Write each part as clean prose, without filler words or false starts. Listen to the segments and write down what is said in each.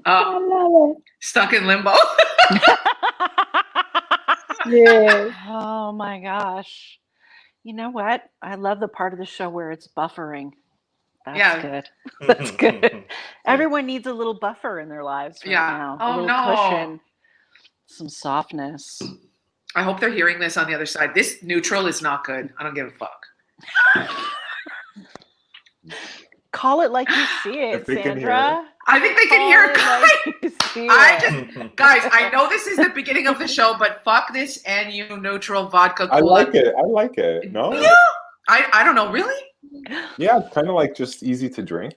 I love it. Stuck in limbo. Yeah. Oh my gosh. You know what? I love the part of the show where it's buffering. That's Yeah. good. That's good. Everyone needs a little buffer in their lives right now. Oh, a little no. cushion, some softness. I hope they're hearing this on the other side. This neutral is not good. I don't give a fuck. Call it like you see it, If they can hear Sandra. I think they can Call hear it it, guys. like you see it. Guys, I know this is the beginning of the show, but fuck this NU neutral vodka cola. I like it. I like it. No? Yeah. I don't know, really? Yeah, it's kind of like just easy to drink.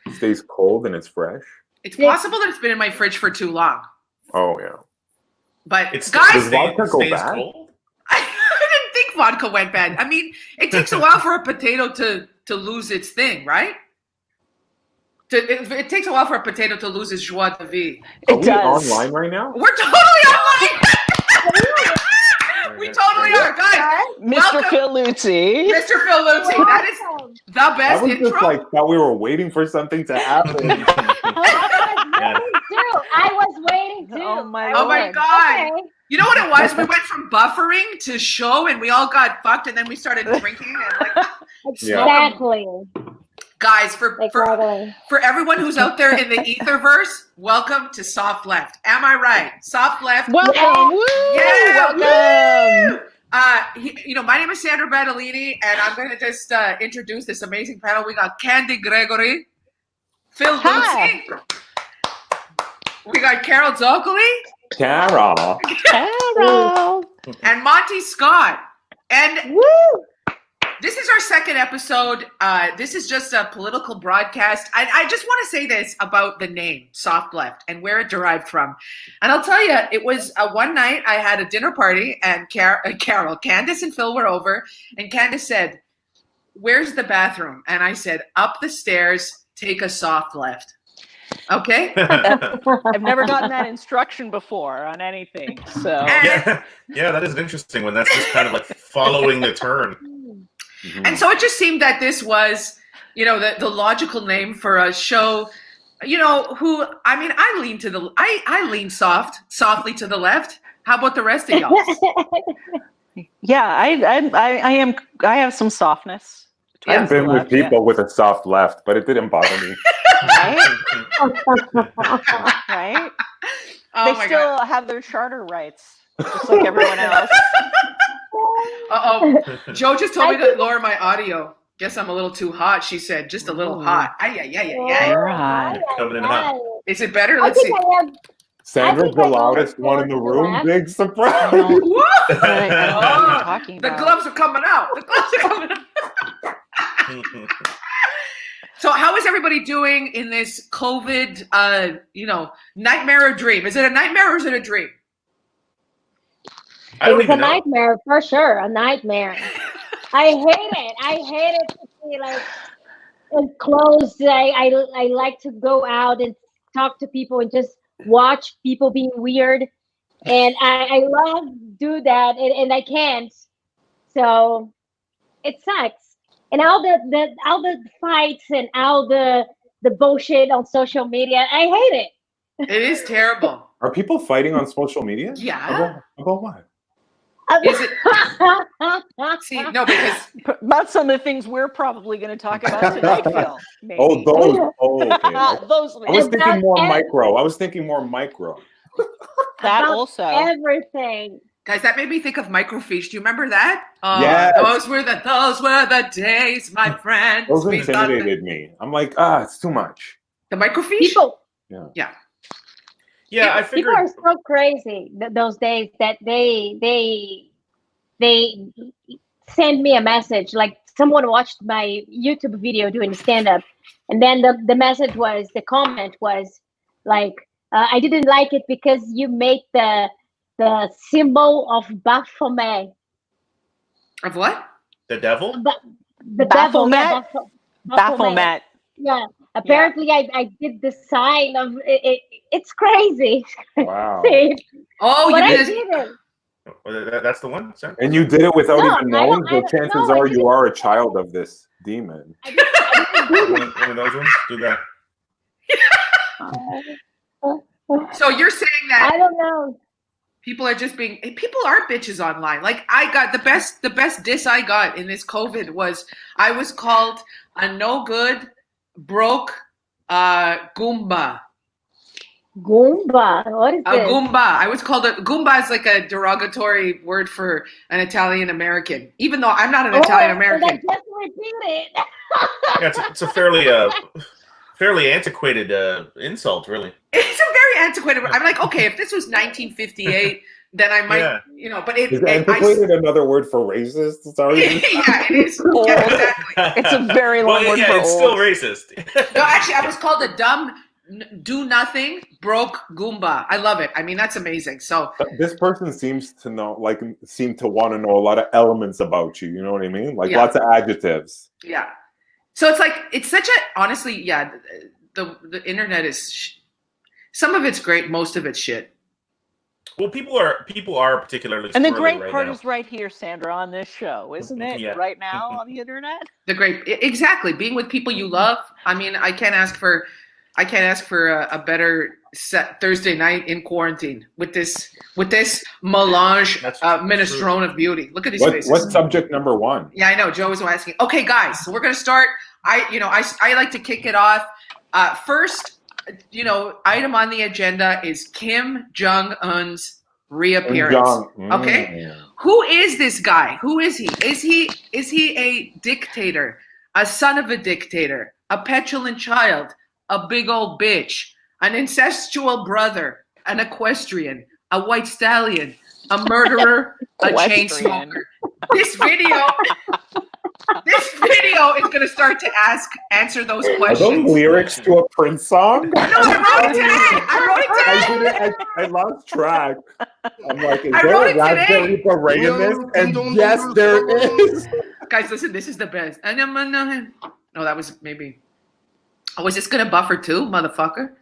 It stays cold and it's fresh. It's possible that it's been in my fridge for too long. Oh, yeah. But Does guys, vodka go bad? Cold? I didn't think vodka went bad. I mean, it takes a while for a potato to lose its thing, right? It takes a while for a potato to lose its joie de vivre. Are we online right now? We're totally online. We totally are, guys. Mr. Welcome, Phil Luzi. Mr. Phil Luzi. That is the I best was intro. just like, thought we were waiting for something to happen. I was waiting too. Oh my Oh my Lord. God. Okay. You know what it was? We went from buffering to show, and we all got fucked, and then we started drinking. And like, Exactly. guys, for Exactly. everyone who's out there in the etherverse, welcome to Soft Left. Am I right? Soft Left. Welcome. Woo! Yeah, Welcome. My name is Sandra Battaglini, and I'm going to just introduce this amazing panel. We got Gregoris, Phil Hi. Luzi. We got Carol Zoccoli. Carol. Carol. And Monty Scott. And Woo! this is our second episode. This is just a political broadcast. I just want to say this about the name Soft Left and where it derived from. And I'll tell you, it was one night I had a dinner party, and Carol, Candice and Phil were over, and Candice said, "Where's the bathroom?" And I said, "Up the stairs, take a soft left." Okay? I've never gotten that instruction before on anything. So Yeah, that is interesting when that's just kind of like following the turn. And so it just seemed that this was, the logical name for a show, I lean softly to the left. How about the rest of y'all? yeah, I have some softness. I've been with people with a soft left, but it didn't bother me. Right? Right? Oh They my still God. have their charter rights, just like everyone else. Uh-oh. Joe just told me to lower my audio. Guess I'm a little too hot, she said. Just a little hot. Ay. Right. Coming in hot. Is it better? I Let's see. think I am. Sandra's I the think I know loudest one in the what's room. left. Big surprise. I don't Woo! know what you're talking The about. gloves are coming out. The gloves are coming out. So how is everybody doing in this COVID, nightmare or dream? Is it a nightmare or is it a dream? I It don't was a even know. nightmare for sure. A nightmare. I hate it. I hate it to be like enclosed. I like to go out and talk to people and just watch people being weird. And I love to do that and I can't. So it sucks. And all the fights and all the bullshit on social media, I hate it. It is terrible. Are people fighting on social media? Yeah. About what? Is it? See, no, because About some of the things we're probably going to talk about tonight, Phil. Maybe. Oh, those. Oh, okay. Those I was thinking more About micro. I was thinking more micro. that About also. everything. guys, that made me think of microfiche. Do you remember that? Yes. Those were the days, my friend. Those intimidated me. I'm like, it's too much. The microfiche? People Yeah, I people figured. are so crazy those days that they send me a message. Like someone watched my YouTube video doing stand-up, and then the comment was like, I didn't like it because you made the symbol of Baphomet. Of what? The devil? The devil, yeah, Baphomet? Baphomet. Baphomet. Yeah. Apparently, I did the sign of it. It's crazy. Wow. Oh, But I you did did it. That's the one, sir? And you did it without No, even I knowing. don't- I The don't- chances no, I are you didn't. are a child of this demon. I didn't do One of those ones? Do that. So you're saying that I don't know. people are just being people are bitches online. Like I got the best diss I got in this COVID was I was called a no good, broke Goomba. Goomba. What is A this? Goomba. I was called a Goomba is like a derogatory word for an Italian American. Even though I'm not an Italian American. I just repeat it. Yeah, it's a fairly antiquated insult, really. It's a very antiquated. I'm like, okay, if this was 1958, then I might, Yeah. but Is antiquated another word for racist? Sorry. yeah, it is. Old. Yeah, exactly. It's a very long word for it's old. still racist. No, actually, I was called a dumb, do nothing, broke Goomba. I love it. I mean, that's amazing. So This person seems to want to know a lot of elements about you. You know what I mean? Like Yeah. lots of adjectives. yeah, so it's like it's such a honestly, yeah. The internet is some of it's great, most of it's shit. Well, people are particularly. And the squirrely great right part now. is right here, Sandra, on this show, isn't it? Yeah. Right now on the internet. The great, exactly. Being with people you love. I mean, I can't ask for a better set Thursday night in quarantine with this melange That's minestrone of beauty. Look at these faces. What's subject number one? Yeah, I know. Joe was asking. Okay, guys, so we're gonna start. I like to kick it off. First, item on the agenda is Kim Jong-Un's reappearance. Okay, who is this guy? Who is he? Is he a dictator, a son of a dictator, a petulant child, a big old bitch, an incestual brother, an equestrian, a white stallion, a murderer, a chain Equestrian. smoker? This video is going to start to answer those Are questions. those lyrics to a Prince song? No, I wrote it today. I lost track. I'm like, is I there wrote a it raspberry today. beret in this? And yes, there is. Guys, listen, this is the best. No, that was maybe. Oh, is this going to buffer too, motherfucker?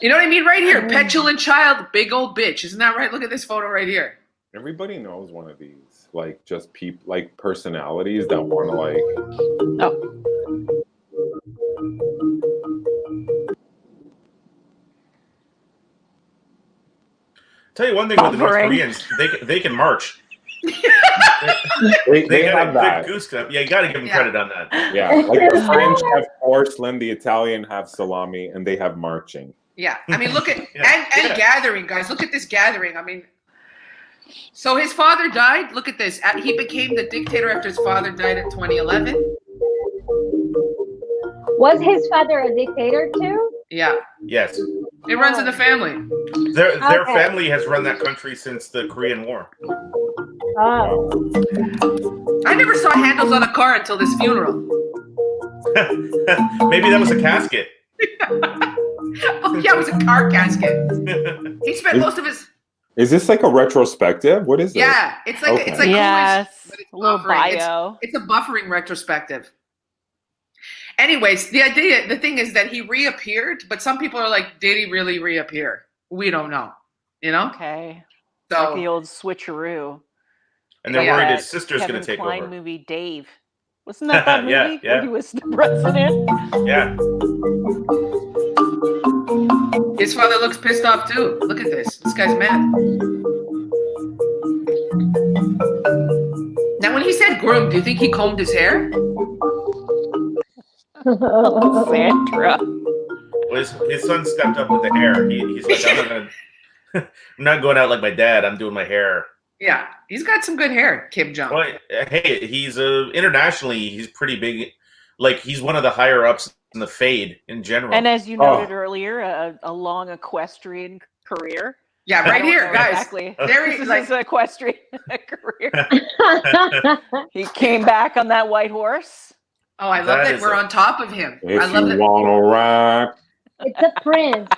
You know what I mean? Right here. Petulant child, big old bitch. Isn't that right? Look at this photo right here. Everybody knows one of these, like just people, like personalities that want to like. Oh. Tell you one thing with the North Buffering. Koreans, they can march. They got have a that. good goose cup. Yeah, you got to give them credit on that. Yeah, like the French have porcelain, the Italian have salami, and they have marching. Yeah. I mean, look at, Yeah. and gathering, guys. Look at this gathering. I mean, so his father died. Look at this. He became the dictator after his father died in 2011. Was his father a dictator too? Yeah. Yes, It runs in the family. their Okay. family has run that country since the Korean War. Oh. I never saw handles on a car until this funeral. Maybe that was a casket. Oh, yeah, it was a car casket. He spent most of his. Is this like a retrospective? What is this? Yeah, it's like Okay. it's like Yes. but it's A little buffering. bio. It's a buffering retrospective. Anyways, the thing is that he reappeared, but some people are like, did he really reappear? We don't know. You know? Okay. Like the So old switcheroo. And they're Yeah. worried his sister's Kevin going to take Kline over. movie Dave. Wasn't that movie Yeah, yeah. where he was the president? Yeah. his father looks pissed off too. Look at this. This guy's mad. Now when he said groom, do you think he combed his hair? Sandra. Well, his son stepped up with the hair. He's like, I'm not going out like my dad. I'm doing my hair. Yeah, he's got some good hair, Kim Jong. Well, hey, he's internationally, he's pretty big. Like, he's one of the higher ups in the fade in general. And as you noted earlier, a long equestrian career. Yeah, I right don't here, know guys. Exactly. There This he is like. his equestrian career. He came back on that white horse. Oh, I love That that is we're a- on top of him. I If love you that. wanna rock, It's a prince.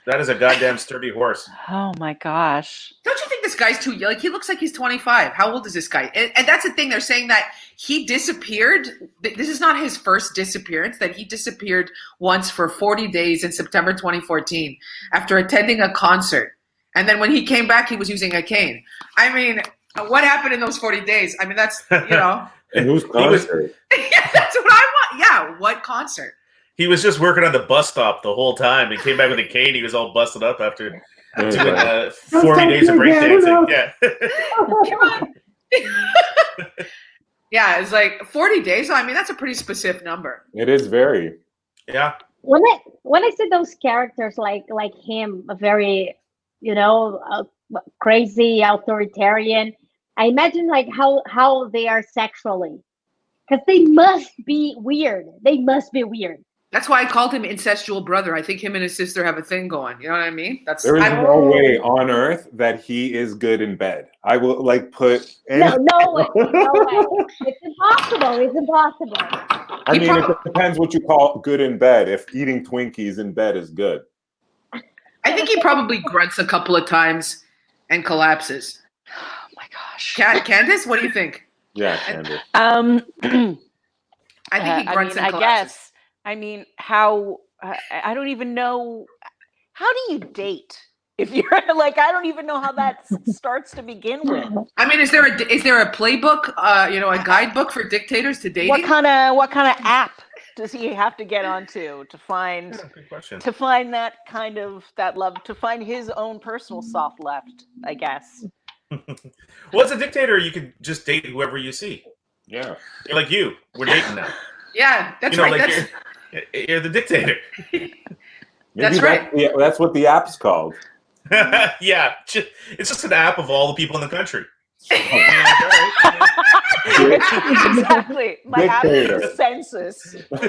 That is a goddamn sturdy horse. Oh my gosh. Don't you think this guy's too young? Like, he looks like he's 25. How old is this guy? And that's the thing. They're saying that he disappeared. This is not his first disappearance, that he disappeared once for 40 days in September 2014 after attending a concert. And then when he came back, he was using a cane. I mean, what happened in those 40 days? I mean, that's, you know. And whose concert? Yeah, that's what I want. Yeah, what concert? He was just working on the bus stop the whole time. He came back with a cane. He was all busted up after doing 40 days of breakdancing. Yeah. Come on. Yeah, it's like 40 days. I mean, that's a pretty specific number. It is very. Yeah. When I see those characters like him, a very, you know, crazy authoritarian, I imagine like how they are sexually, because they must be weird. They must be weird. That's why I called him incestual brother. I think him and his sister have a thing going. You know what I mean? There is no way on earth that he is good in bed. I will like put. No way. It's impossible. It's impossible. I mean, it depends what you call good in bed. If eating Twinkies in bed is good. I think he probably grunts a couple of times and collapses. Oh my gosh. Candice, what do you think? Yeah, Candice. I think he grunts and collapses. I guess. I mean, how? I don't even know. How do you date? If you're like, I don't even know how that starts to begin with. I mean, is there a playbook? You know, a guidebook for dictators to dating? What kind of app does he have to get onto to find that kind of that love, to find his own personal soft left? I guess. Well, as a dictator, you could just date whoever you see. Yeah. You're like you. We're dating now. Yeah, that's right. Like you're the dictator. That's right. That's what the app's called. Yeah, it's just an app of all the people in the country. Exactly. My app is census. And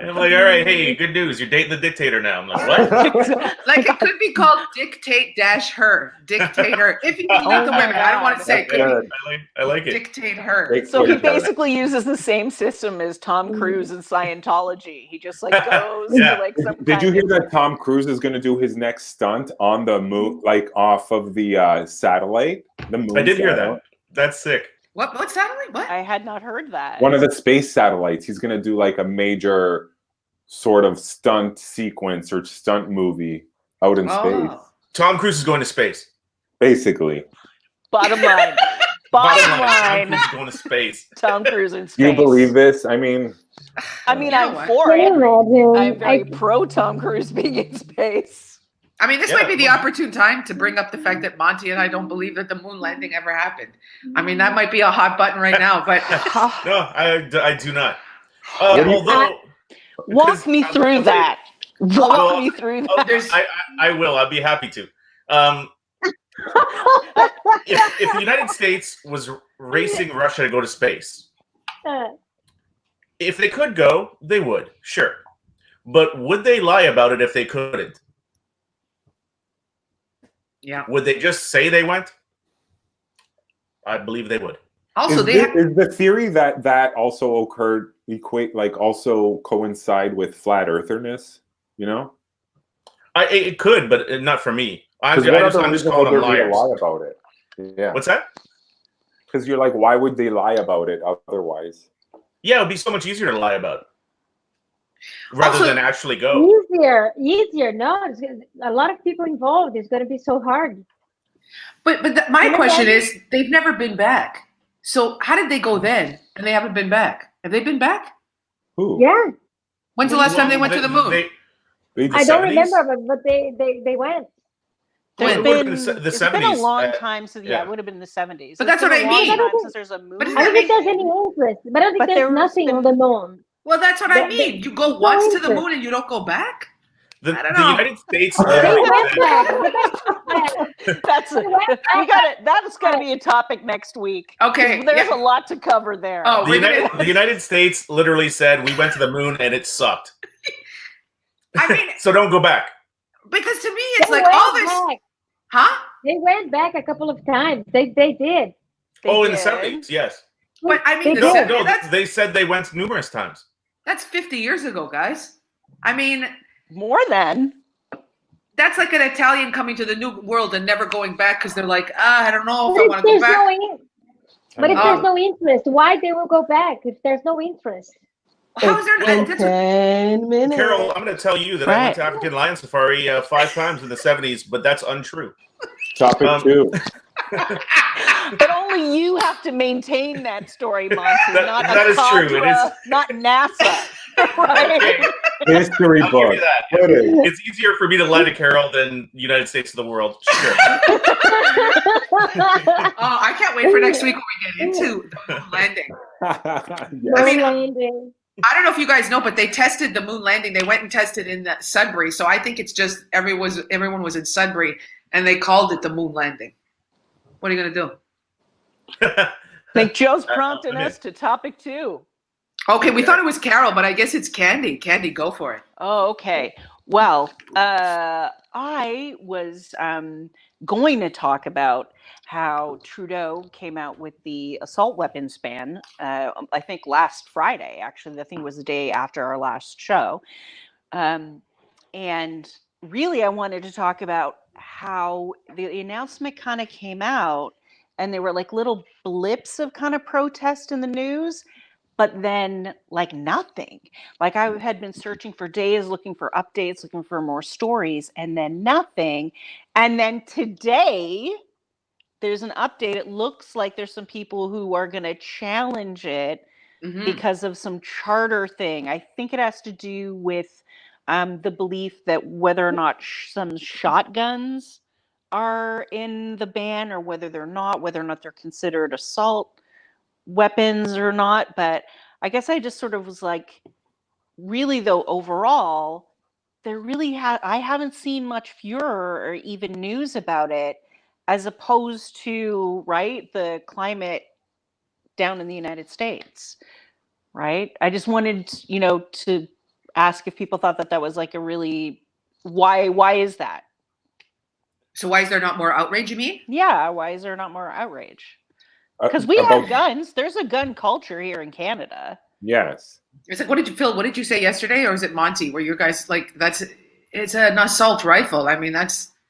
I'm like, all right, hey, good news. You're dating the dictator now. I'm like, what? Like, it could be called dictate-her. Dictator. If you not the women. I don't want to say it. I like it. Dictate her. So he basically uses the same system as Tom Cruise in Scientology. He just like goes to like some. Did you hear that Tom Cruise is going to do his next stunt on the moon, like off of the satellite? The moon I did hear that. That's sick. What satellite? What? I had not heard that. One of the space satellites. He's going to do like a major sort of stunt sequence or stunt movie out in space. Tom Cruise is going to space. Basically. Bottom line. Bottom line. Tom Cruise is going to space. Tom Cruise in space. Do you believe this? I mean, I'm for it. I'm very pro Tom Cruise being in space. I mean, this might be the opportune time to bring up the fact that Monty and I don't believe that the moon landing ever happened. I mean, that might be a hot button right now, but no, I do not. Although, walk me through that. Walk me through that. I will. I'll be happy to. If the United States was racing Russia to go to space, if they could go, they would, sure. But would they lie about it if they couldn't? Yeah. Would they just say they went? I believe they would. Also, is the theory that also occurred also coincide with flat eartherness? You know, it could, but not for me. I'm just calling them liars. Lie about it. Yeah. What's that? Because you're like, why would they lie about it otherwise? Yeah, it would be so much easier to lie about it rather than actually go. Easier. No, a lot of people involved. It's going to be so hard. But my question is, they've never been back. So how did they go then? And they haven't been back. Have they been back? Who? Yeah. When's the last time they went to the moon? I don't remember, but they went. It's been a long time time since. Yeah, it would have been in the 70s. But that's what I mean. Since there's a moon. I don't think there's any interest. But I don't think there's nothing on the moon. Well, that's what I mean. You go once to the moon and you don't go back? The United States. That's got to be a topic next week. Okay. There's a lot to cover there. Oh, the United States literally said we went to the moon and it sucked. I mean, so don't go back. Because to me, it's like all this. Back. Huh? They went back a couple of times. They did. In the 70s, yes. But I mean, they said they went numerous times. That's 50 years ago, guys. I mean, more than. That's like an Italian coming to the New World and never going back because they're like, I don't know if I want to go back. But if there's no interest, why they will go back if there's no interest? How is there In not? That's what, 10 minutes. Carol, I'm going to tell you that I went to African Lion Safari 5 times in the 70s, but that's untrue. Topic 2. But only you have to maintain that story, Monty. not that is true. It is. Not NASA. Right? History I'll give book. you that. What is? It's easier for me to lie to Carol than United States of the world. Sure. oh, I can't wait for next week when we get into the moon landing. Yes. I mean, landing. I don't know if you guys know, but they tested the moon landing. They went and tested in Sudbury. So I think it's just everyone was in Sudbury and they called it the moon landing. What are you going to do? I think Joe's prompting us to topic 2. Okay, we thought it was Carol, but I guess it's Candy. Candy, go for it. Oh, okay. Well, I was going to talk about how Trudeau came out with the assault weapons ban, I think last Friday, actually. I think it was the day after our last show. And really, I wanted to talk about how the announcement kind of came out and there were like little blips of kind of protest in the news, but then like nothing. Like I had been searching for days, looking for updates, looking for more stories, and then nothing. And then today there's an update. It looks like there's some people who are going to challenge it because of some charter thing. I think it has to do with the belief that whether or not some shotguns are in the ban or whether they're not, whether or not they're considered assault weapons or not. But I guess I just sort of was like, really though, overall, there really I haven't seen much furor or even news about it, as opposed to, right, the climate down in the United States, right? I just wanted, to ask if people thought that that was like a really, why is that? So why is there not more outrage, you mean? Yeah, why is there not more outrage? Because we have guns. There's a gun culture here in Canada. Yes. It's like, Phil, what did you say yesterday? Or is it Monty, where you guys like, it's an assault rifle. I mean,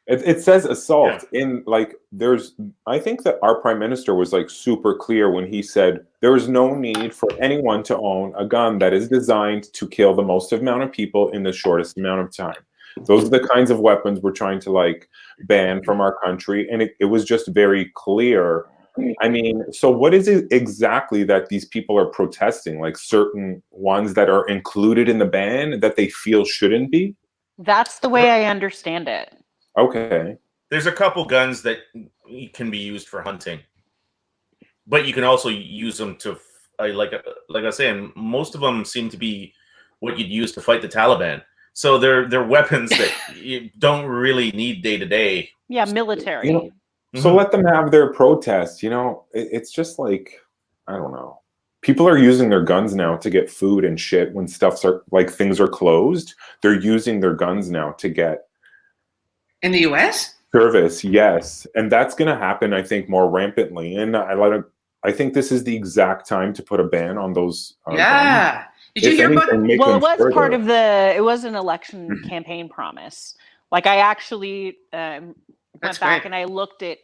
it says assault in like, I think that our prime minister was like super clear when he said there is no need for anyone to own a gun that is designed to kill the most amount of people in the shortest amount of time. Those are the kinds of weapons we're trying to like ban from our country. And it was just very clear. I mean, so what is it exactly that these people are protesting? Like certain ones that are included in the ban that they feel shouldn't be? That's the way I understand it. Okay. There's a couple guns that can be used for hunting, but you can also use them to, like I was saying, most of them seem to be what you'd use to fight the Taliban. So they're weapons that you don't really need day to day. Yeah, military. So let them have their protests. It's just like, I don't know. People are using their guns now to get food and shit when things are closed. They're using their guns now to get in the US? Service, yes. And that's going to happen, I think, more rampantly. And I think this is the exact time to put a ban on those. Yeah. Did you hear about Well, it was part of it was an election campaign promise. Like I actually went back and I looked at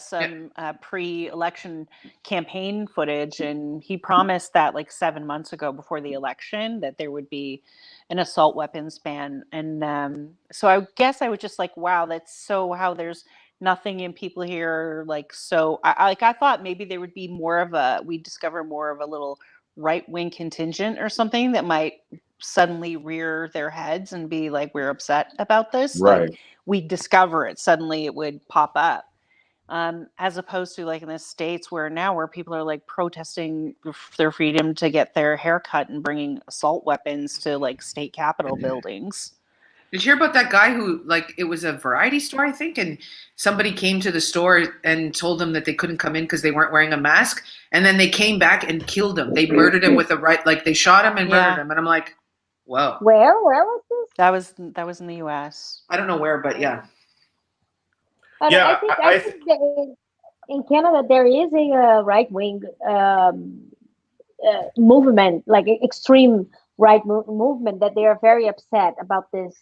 some pre-election campaign footage, and he promised that like 7 months ago before the election that there would be an assault weapons ban. And so I guess I was just like, wow, that's so how there's nothing in people here. Like, so I thought maybe there would be we'd discover more of a little right-wing contingent or something that might suddenly rear their heads and be like, we're upset about this. Right. Like, we discover it, suddenly it would pop up. As opposed to like in the States where people are like protesting their freedom to get their hair cut and bringing assault weapons to like state capitol buildings. Did you hear about that guy who, like, it was a variety store, I think, and somebody came to the store and told them that they couldn't come in because they weren't wearing a mask, and then they came back and killed him. They murdered him they shot him and murdered him, and I'm like, whoa. Where was this? That was in the U.S. I don't know where, but yeah. But Yeah, I think that in Canada there is a right-wing movement, like extreme right movement, that they are very upset about this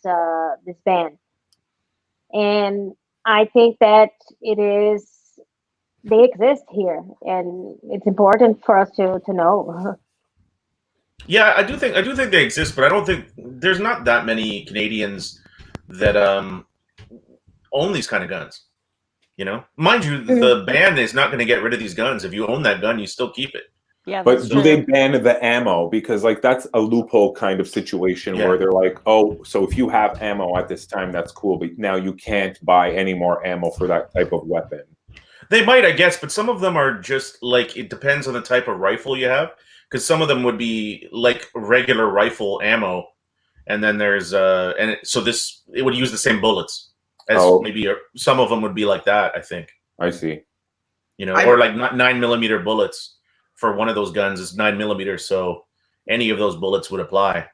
ban, and I think that they exist here, and it's important for us to know. Yeah, I do think they exist, but I don't think there's not that many Canadians that own these kind of guns. You know, mind you, the ban is not going to get rid of these guns. If you own that gun, you still keep it. Yeah, But that's do true. they ban the ammo? Because like that's a loophole kind of situation Yeah. where they're like, oh, so if you have ammo at this time, that's cool, but now you can't buy any more ammo for that type of weapon. They might, I guess, but some of them are just like, it depends on the type of rifle you have. Because some of them would be like regular rifle ammo, and then there's it would use the same bullets as maybe some of them would be like that. I think. I see. You know, or like 9mm bullets for one of those guns is 9mm, so any of those bullets would apply.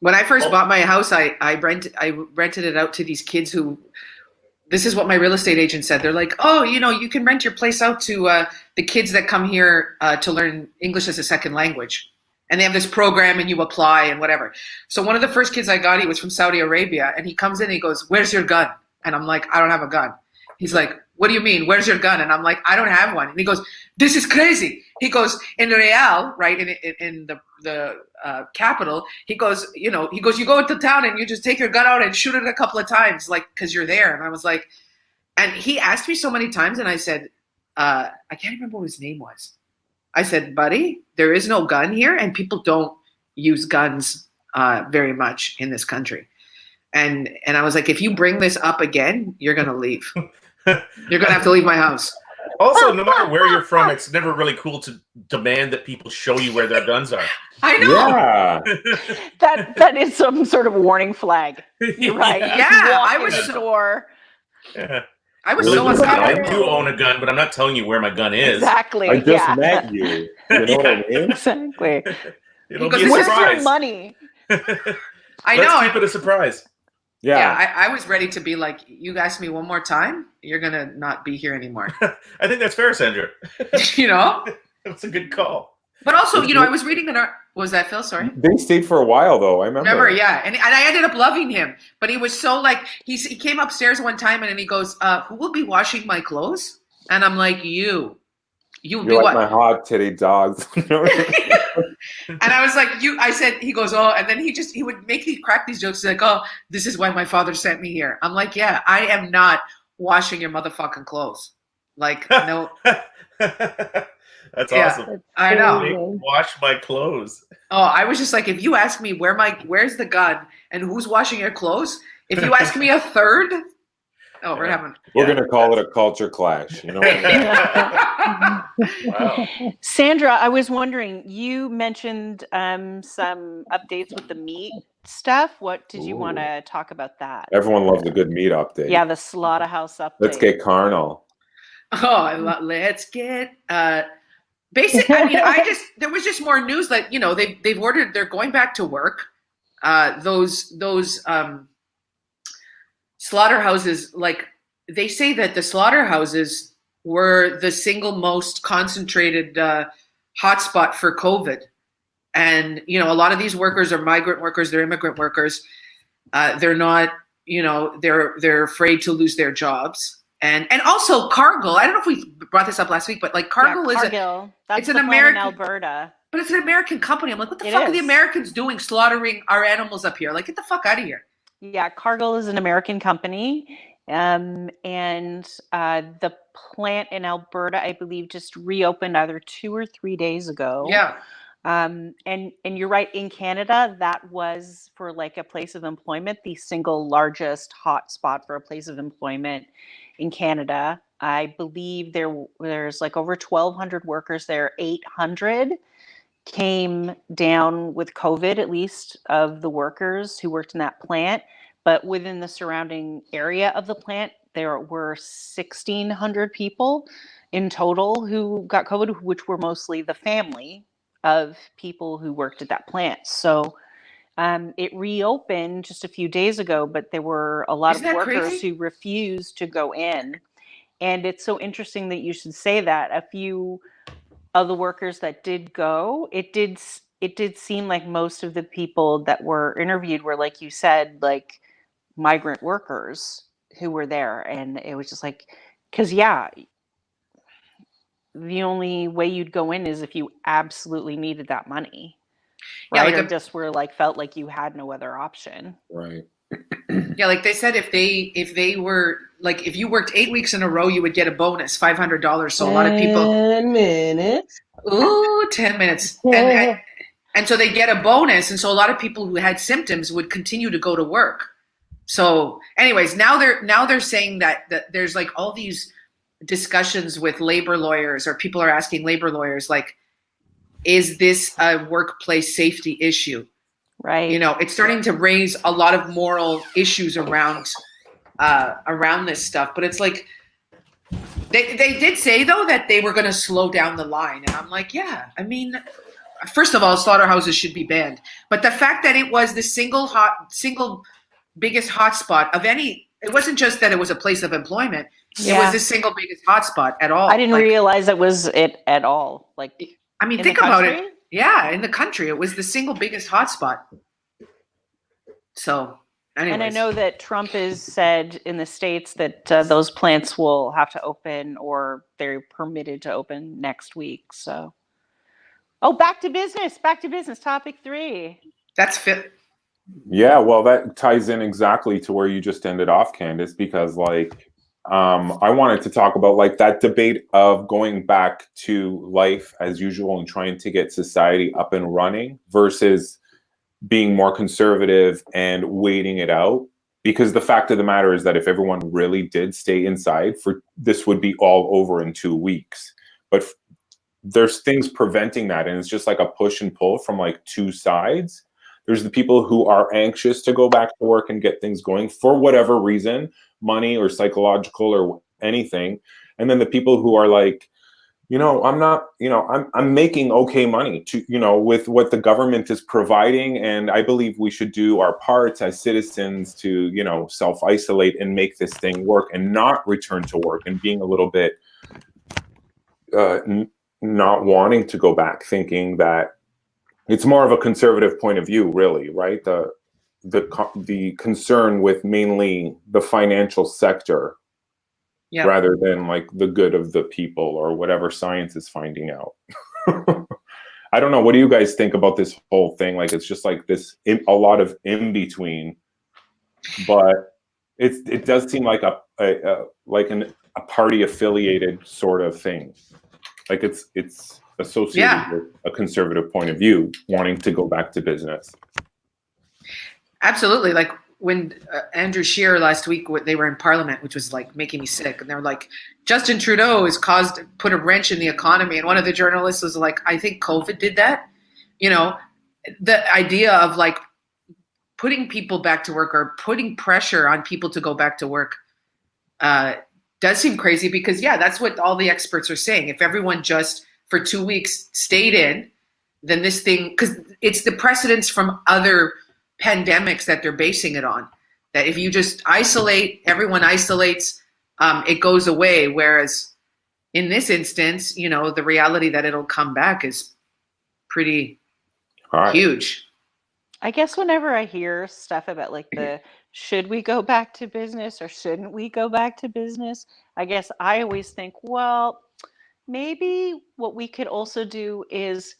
When I first bought my house, I rented it out to these kids who. This is what my real estate agent said. They're like, oh, you know, you can rent your place out to the kids that come here to learn English as a second language. And they have this program and you apply and whatever. So one of the first kids I got, he was from Saudi Arabia. And he comes in and he goes, where's your gun? And I'm like, I don't have a gun. He's like, what do you mean? Where's your gun? And I'm like, I don't have one. And he goes, this is crazy. He goes, in Real, right, in the capital, he goes, you go into town and you just take your gun out and shoot it a couple of times, like, because you're there. And I was like, and he asked me so many times, and I said, I can't remember what his name was. I said, buddy, there is no gun here, and people don't use guns very much in this country. And I was like, if you bring this up again, you're going to leave. You're going to have to leave my house. Also, no matter where you're from, it's never really cool to demand that people show you where their guns are. I know. Yeah. that is some sort of warning flag. You're right. Yeah, I was in the door. Yeah. I was Well, so listen, I unhappy. do own a gun, but I'm not telling you where my gun is. Exactly. I just met you. You know what I mean? Exactly. It'll Because be a Where's surprise. your money? I know. Let's keep it a surprise. Yeah, I was ready to be like, you ask me one more time, you're going to not be here anymore. I think that's fair, Sandra. You know? That's a good call. But also, you know, I was reading was that Phil? Sorry. They stayed for a while, though. I remember. Yeah. And I ended up loving him. But he was so like, he came upstairs one time and he goes, who will be washing my clothes? And I'm like, you. You will be You're what? like my hot titty dogs. And I was like, I said, he goes, oh, and then he would crack these jokes. He's like, oh, this is why my father sent me here. I'm like, yeah, I am not washing your motherfucking clothes. Like, no. That's Yeah. awesome. I know. Wash my clothes. Oh, I was just like, if you ask me where's the gun and who's washing your clothes, if you ask me a third, we're having. We're gonna call it a culture clash. You know what I mean? Wow. Sandra, I was wondering, you mentioned some updates with the meat stuff. What did you want to talk about that? Everyone loves a good meat update. Yeah, the slaughterhouse update. Let's get carnal. Oh, let's get basic. I mean, there was just more news that, you know, they've ordered. They're going back to work. Those slaughterhouses, like they say that the slaughterhouses were the single most concentrated hotspot for COVID. And, you know, a lot of these workers are migrant workers, they're immigrant workers. They're not, you know, they're afraid to lose their jobs. And also Cargill, I don't know if we brought this up last week, but like Cargill is it's an an American Alberta. But it's an American company. I'm like, what the fuck are the Americans doing slaughtering our animals up here? Like, get the fuck out of here. Yeah, Cargill is an American company. And the plant in Alberta, I believe, just reopened either 2 or 3 days ago. Yeah. And you're right, in Canada, that was for like a place of employment, the single largest hotspot for a place of employment in Canada. I believe there's like over 1,200 workers there. 800 came down with COVID, at least of the workers who worked in that plant. But within the surrounding area of the plant, there were 1,600 people in total who got COVID, which were mostly the family of people who worked at that plant. So it reopened just a few days ago, but there were a lot of workers who refused to go in. And it's so interesting that you should say that. A few of the workers that did go, it did seem like most of the people that were interviewed were, like you said, like migrant workers who were there. And it was just like, because the only way you'd go in is if you absolutely needed that money. Yeah, right? like Or just were like felt like you had no other option. Right. Yeah, like they said, if they were like, if you worked 8 weeks in a row, you would get a bonus, $500. So a lot of people, 10 minutes. ooh, 10 minutes, and so they get a bonus, and so a lot of people who had symptoms would continue to go to work. So, anyways, now they're saying that there's like all these discussions with labor lawyers, or people are asking labor lawyers, like, is this a workplace safety issue? Right. You know, it's starting to raise a lot of moral issues around this stuff. But it's like, they did say, though, that they were going to slow down the line. And I'm like, yeah, I mean, first of all, slaughterhouses should be banned. But the fact that it was the single biggest hotspot of any, it wasn't just that it was a place of employment. It was the single biggest hotspot at all. I didn't realize it was it at all. Like, I mean, think about it. Yeah, in the country, it was the single biggest hotspot. So, anyways. And I know that Trump has said in the States that those plants will have to open, or they're permitted to open next week. So, back to business. Topic 3. That's fit. Yeah, well, that ties in exactly to where you just ended off, Candice, because like, I wanted to talk about like that debate of going back to life as usual and trying to get society up and running versus being more conservative and waiting it out. Because the fact of the matter is that if everyone really did stay inside, this would be all over in 2 weeks. But there's things preventing that, and it's just like a push and pull from like two sides. There's the people who are anxious to go back to work and get things going for whatever reason, money or psychological or anything. And then the people who are like, I'm making okay money to, with what the government is providing. And I believe we should do our parts as citizens to, self-isolate and make this thing work and not return to work, and being a little bit not wanting to go back, thinking that it's more of a conservative point of view, really, right? The concern with mainly the financial sector, rather than like the good of the people or whatever science is finding out. I don't know. What do you guys think about this whole thing? Like, it's just like this, a lot of in between, but it does seem like a party affiliated sort of thing. Like it's associated with a conservative point of view, wanting to go back to business. Absolutely. Like when Andrew Scheer last week, they were in Parliament, which was like making me sick. And they were like, Justin Trudeau has put a wrench in the economy. And one of the journalists was like, I think COVID did that. The idea of like putting people back to work or putting pressure on people to go back to work does seem crazy, because that's what all the experts are saying. If everyone just for 2 weeks stayed in, then this thing, because it's the precedents from other pandemics that they're basing it on, that if you just isolate, everyone isolates, it goes away. Whereas in this instance, the reality that it'll come back is pretty huge. I guess whenever I hear stuff about like should we go back to business or shouldn't we go back to business, I guess I always think, well, maybe what we could also do is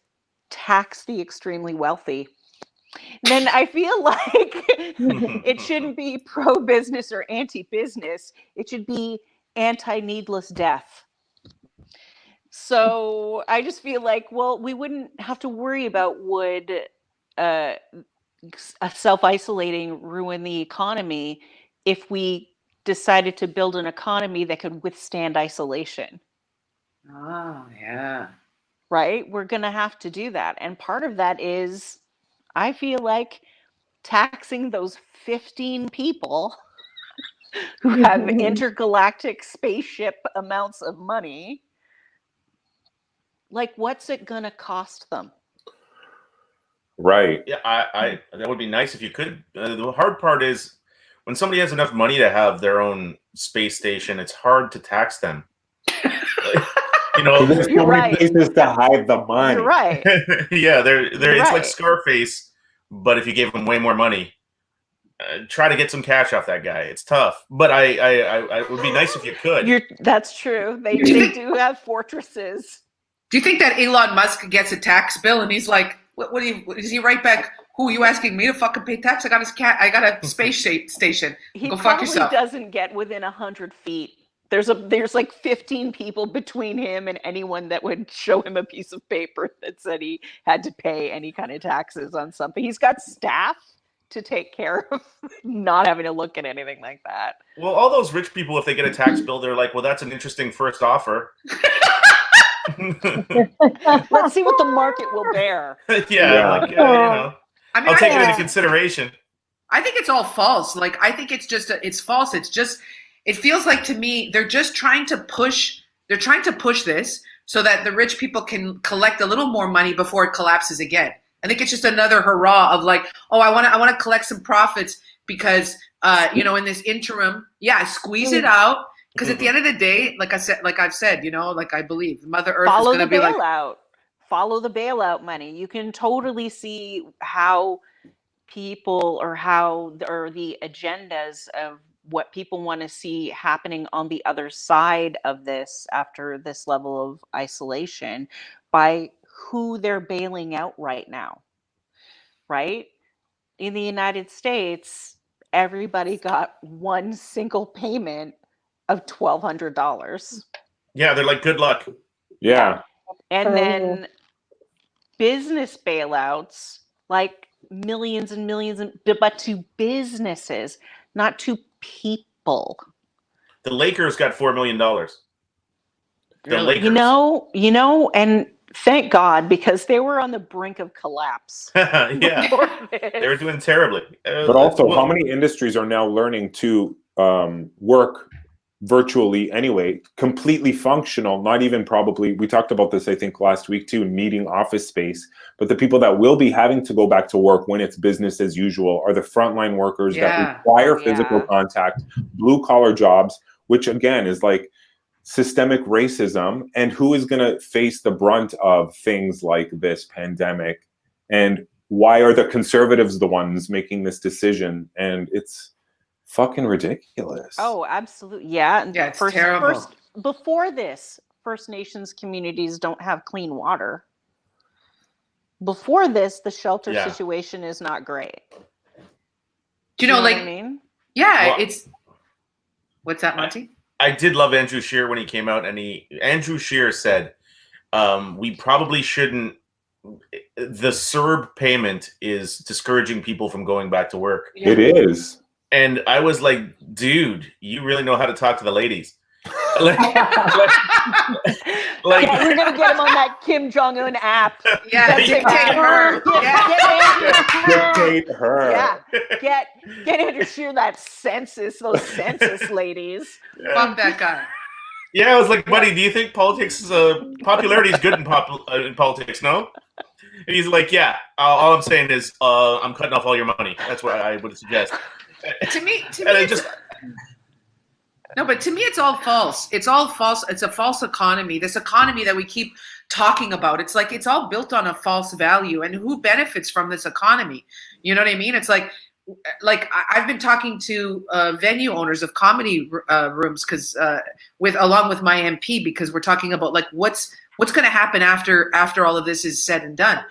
tax the extremely wealthy. Then I feel like it shouldn't be pro-business or anti-business. It should be anti-needless death. So I just feel like, well, we wouldn't have to worry about would self-isolating ruin the economy if we decided to build an economy that could withstand isolation. Oh, yeah. Right? We're going to have to do that. And part of that is, I feel like, taxing those 15 people who have intergalactic spaceship amounts of money. Like, what's it going to cost them? Right. Yeah, I that would be nice if you could. The hard part is when somebody has enough money to have their own space station, it's hard to tax them. There's so many places to hide the money. You're right. Yeah, it's like Scarface, but if you gave him way more money, try to get some cash off that guy. It's tough, but I it would be nice if you could. That's true. They do have fortresses. Do you think that Elon Musk gets a tax bill and he's like, What do you? Does he write back? Who are you asking me to fucking pay tax? I got his cat. I got a space station. He Go fuck probably yourself. doesn't get within 100 feet. There's like 15 people between him and anyone that would show him a piece of paper that said he had to pay any kind of taxes on something. He's got staff to take care of not having to look at anything like that. Well, all those rich people, if they get a tax bill, they're like, well, that's an interesting first offer. Let's see what the market will bear. Like, you know, I mean, I'll take it into consideration. I think it's all false. Like, I think it's just, it's false. It's just, it feels like to me, they're just trying to push this so that the rich people can collect a little more money before it collapses again. I think it's just another hurrah of like, oh, I want to collect some profits because, you know, in this interim, squeeze it out. Because at the end of the day, like I've said, you know, like I believe Mother Earth is going to be like, follow the bailout money. You can totally see how people or the agendas of what people want to see happening on the other side of this after this level of isolation by who they're bailing out right now, right? In the United States, everybody got one single payment of $1,200. Yeah, they're like, good luck. Yeah. And then business bailouts, like millions and millions, but to businesses, not to people. The Lakers got $4 million. The Lakers. You know, and thank God, because they were on the brink of collapse. They were doing terribly. But also, how many industries are now learning to work virtually anyway, completely functional, not even probably, we talked about this, I think, last week too, needing office space. But the people that will be having to go back to work when it's business as usual are the frontline workers that require physical contact, blue collar jobs, which again is like systemic racism. And who is going to face the brunt of things like this pandemic? And why are the conservatives the ones making this decision? And it's fucking ridiculous. Oh, absolutely. Yeah. It's terrible. Before this, First Nations communities don't have clean water. Before this, the shelter situation is not great. Do you know, like, what I mean? Yeah, well, it's, what's that, Monty? I did love Andrew Scheer when he came out, and Andrew Scheer said, we probably shouldn't, the CERB payment is discouraging people from going back to work. Yeah. It is. And I was like, dude, you really know how to talk to the ladies. We're going to get him on that Kim Jong-Un app. Yeah, dictate her. Dictate her. Yeah, get Andrew Scheer those census ladies. Fuck that guy. Yeah, I was like, buddy, do you think politics is popularity is good in politics? No. And he's like, yeah. All I'm saying is, I'm cutting off all your money. That's what I would suggest. To me, no, but to me, it's all false. It's all false. It's a false economy. This economy that we keep talking about, it's like it's all built on a false value. And who benefits from this economy? You know what I mean? It's like I've been talking to venue owners of comedy rooms because along with my MP, because we're talking about like what's going to happen after all of this is said and done,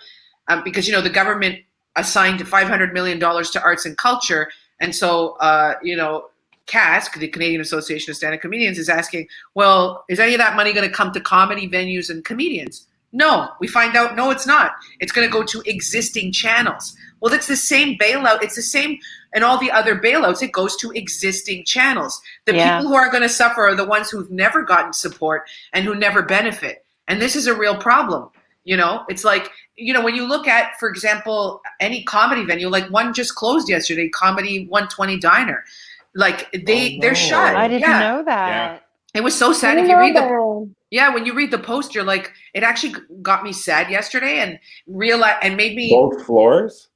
because you know the government assigned $500 million to arts and culture. And so, you know, CASC, the Canadian Association of Stand-Up Comedians, is asking, well, is any of that money going to come to comedy venues and comedians? No. We find out, no, it's not. It's going to go to existing channels. Well, that's the same bailout. It's the same in all the other bailouts. It goes to existing channels. The people who are going to suffer are the ones who've never gotten support and who never benefit. And this is a real problem. You know, it's like, you know, when you look at, for example, any comedy venue, like one just closed yesterday, Comedy 120 Diner. Like they're shut. I didn't know that. Yeah. It was so sad. If you read when you read the post, you're like, it actually got me sad yesterday and made me both floors.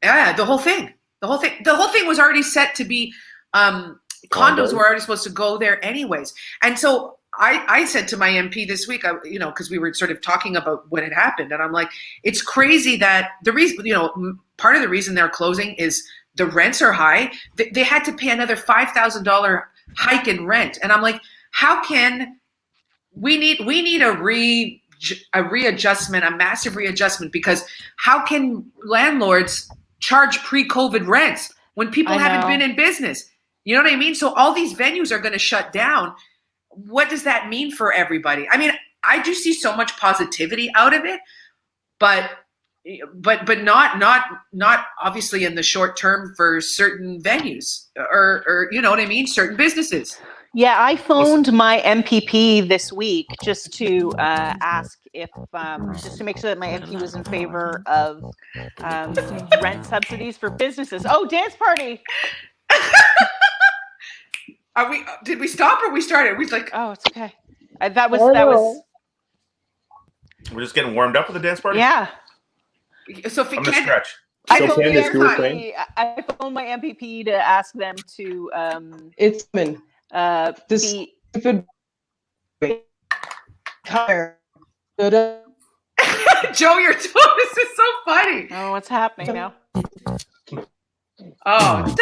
Yeah, the whole thing was already set to be. Condos were already supposed to go there anyways, and so. I said to my MP this week, you know, because we were sort of talking about what had happened, and I'm like, it's crazy that the reason, you know, part of the reason they're closing is the rents are high. They had to pay another $5,000 hike in rent, and I'm like, how can we need a a readjustment, a massive readjustment, because how can landlords charge pre-COVID rents when people haven't been in business? You know what I mean? So all these venues are going to shut down. What does that mean for everybody? I mean, I do see so much positivity out of it, but not obviously in the short term for certain venues or you know what I mean, certain businesses. Yeah, I phoned my MPP this week just to ask if, just to make sure that my MP was in favor of rent subsidies for businesses. Oh, dance party! Did we stop or we started? We like. Oh, it's okay. That was. We're just getting warmed up for the dance party. Yeah. So if I'm gonna stretch. I Candice, you were saying? I phoned my MPP to ask them to. It's been this stupid tire. Joe, your tone is just so funny. Oh, what's happening now? Oh.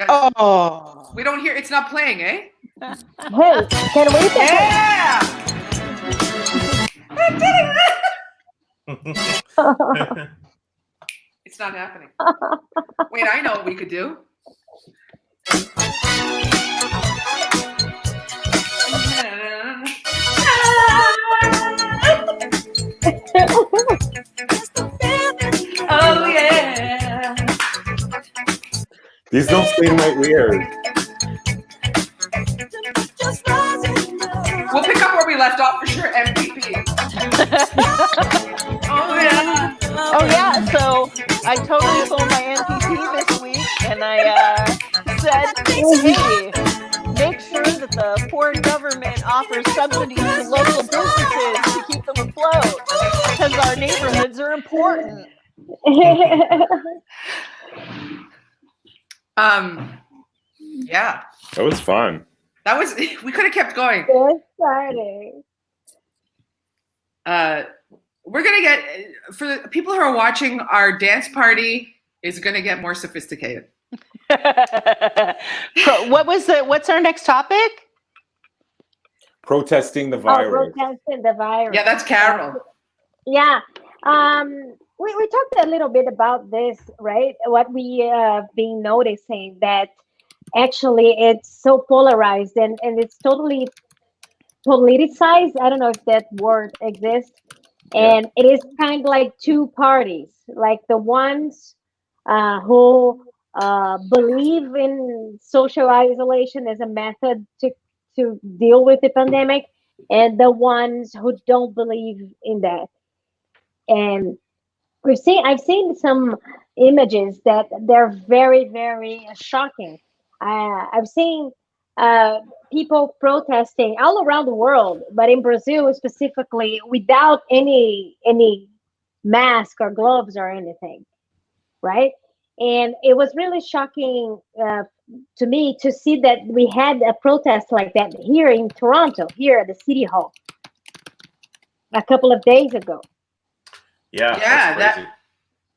Oh, We don't hear. It's not playing, eh? Hey, can we? Yeah. It's not happening. Wait, I know what we could do. Oh yeah. These don't stay in my ears. We'll pick up where we left off for sure. MVP. Oh yeah. Oh yeah. So I totally phoned my MPP this week, and I said, "Hey, make sure that the foreign government offers subsidies to local businesses to keep them afloat, because our neighborhoods are important." Yeah. That was fun. That was. We could have kept going. Good starting. We're gonna get, for the people who are watching, our dance party is gonna get more sophisticated. What's our next topic? Protesting the virus. Protesting the virus. Yeah, that's Carol. Yeah. We talked a little bit about this, right? What we been noticing, that actually it's so polarized and it's totally politicized. I don't know if that word exists. And it is kind of like two parties, like the ones who believe in social isolation as a method to deal with the pandemic, and the ones who don't believe in that. And I've seen some images that they're very, very shocking. I've seen people protesting all around the world, but in Brazil specifically, without any mask or gloves or anything, right? And it was really shocking to me to see that we had a protest like that here in Toronto, here at the City Hall, a couple of days ago. Yeah.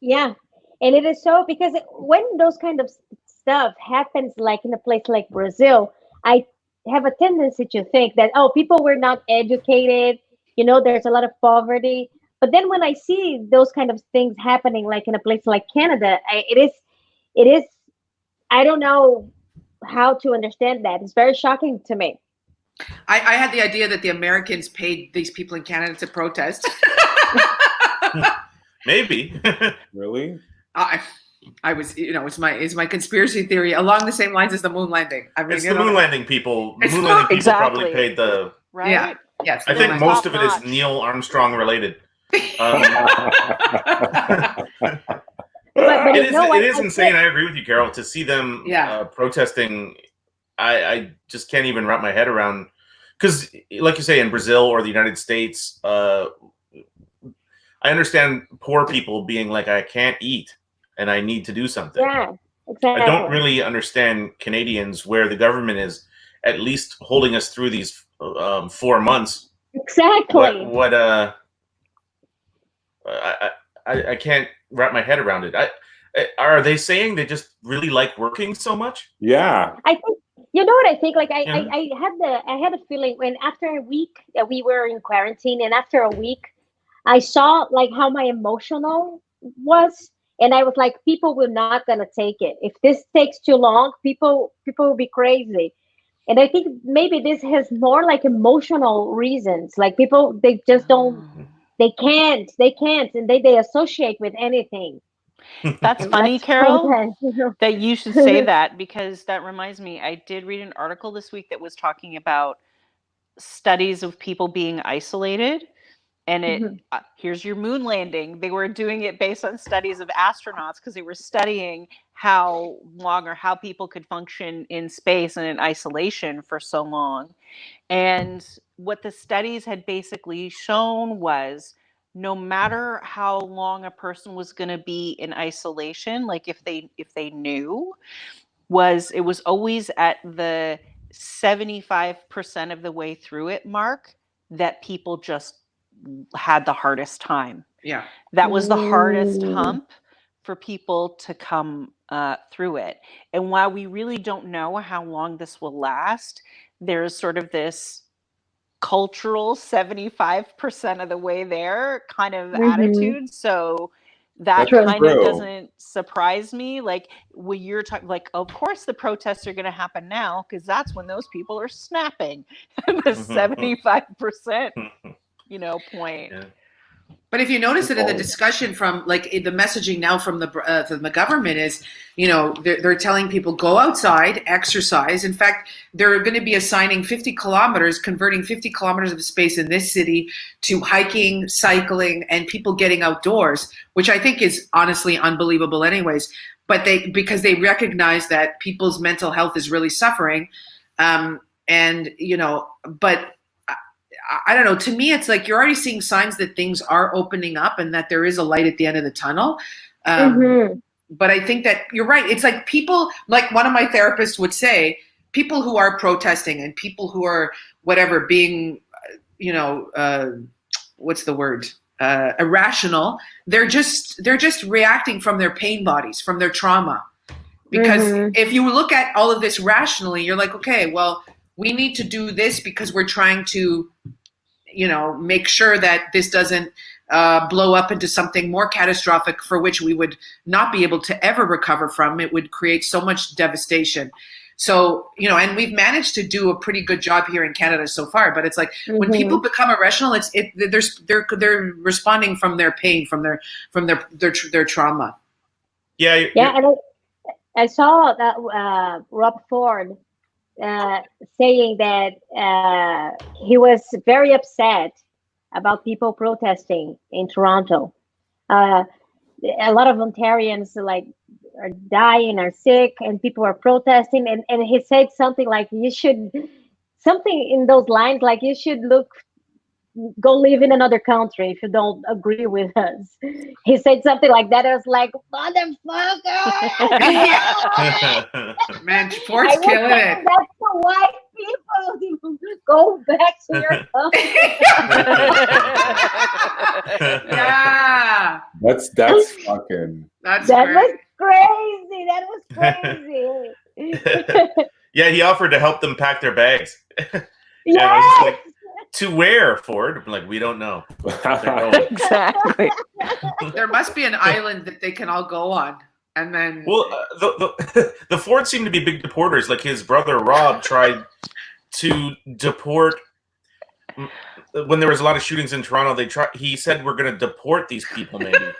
Yeah, and it is so, because when those kind of stuff happens, like in a place like Brazil, I have a tendency to think that, oh, people were not educated, there's a lot of poverty. But then when I see those kind of things happening, like in a place like Canada, it is, I don't know how to understand that. It's very shocking to me. I had the idea that the Americans paid these people in Canada to protest. Maybe. Really? I was, it's my conspiracy theory along the same lines as the moon landing. I mean, It's the moon landing people. The moon landing people probably paid the. Right? Yeah. Yes. I think most of it is Neil Armstrong related. But it is insane. I agree with you, Carol. To see them protesting, I just can't even wrap my head around. Because, like you say, in Brazil or the United States, I understand poor people being like, I can't eat and I need to do something. Yeah, exactly. I don't really understand Canadians where the government is at least holding us through these 4 months. Exactly. I can't wrap my head around it. Are they saying they just really like working so much? Yeah. I think You know what I think? Like Yeah. I had a feeling when after a week that we were in quarantine, and after a week, I saw like how my emotional was, and I was like, people will not gonna take it. If this takes too long, people will be crazy. And I think maybe this has more like emotional reasons. Like people, they just don't, they can't, and they associate with anything. That's And funny, let's Carol, protest, you know. that you should say that, because that reminds me, I did read an article this week that was talking about studies of people being isolated. And here's your moon landing. They were doing it based on studies of astronauts, because they were studying how long or how people could function in space and in isolation for so long. And what the studies had basically shown was, no matter how long a person was going to be in isolation, like if they knew, it was always at the 75% of the way through it mark that people just had the hardest time. Yeah. That was the hardest hump for people to come through it. And while we really don't know how long this will last, there's sort of this cultural 75% of the way there kind of attitude. So that That's kind of true. doesn't surprise me. Like when you're talking, like, of course the protests are going to happen now, because that's when those people are snapping. The 75%, point. Yeah. But if you notice it in the discussion from like the messaging now from the government is, they're telling people go outside, exercise. In fact, they're going to be assigning 50 kilometers, converting 50 kilometers of space in this city to hiking, cycling, and people getting outdoors, which I think is honestly unbelievable anyways. But because they recognize that people's mental health is really suffering. But I don't know. To me, it's like you're already seeing signs that things are opening up and that there is a light at the end of the tunnel. But I think that you're right. It's like people, like one of my therapists would say, people who are protesting and people who are whatever being, what's the word? Irrational. They're just reacting from their pain bodies, from their trauma. Because if you look at all of this rationally, you're like, okay, well, we need to do this because we're trying to, make sure that this doesn't blow up into something more catastrophic for which we would not be able to ever recover from. It would create so much devastation. So, and we've managed to do a pretty good job here in Canada so far, but it's like when people become irrational, they're responding from their pain, from their trauma. Yeah. Yeah. And I saw that Rob Ford saying that he was very upset about people protesting in Toronto. A lot of Ontarians are dying, are sick, and people are protesting. And he said something like, something in those lines, like you should go live in another country if you don't agree with us. He said something like that. I was like, motherfucker! Man, Ford's killing it. That's the white people. Go back to your country. Yeah. That's fucking. That was crazy. That was crazy. Yeah, he offered to help them pack their bags. Yeah. I was just like, to where, Ford? I'm like, we don't know. Exactly. There must be an island that they can all go on. And then, well, the Fords seem to be big deporters. Like his brother Rob tried to deport when there was a lot of shootings in Toronto. He said we're going to deport these people, maybe.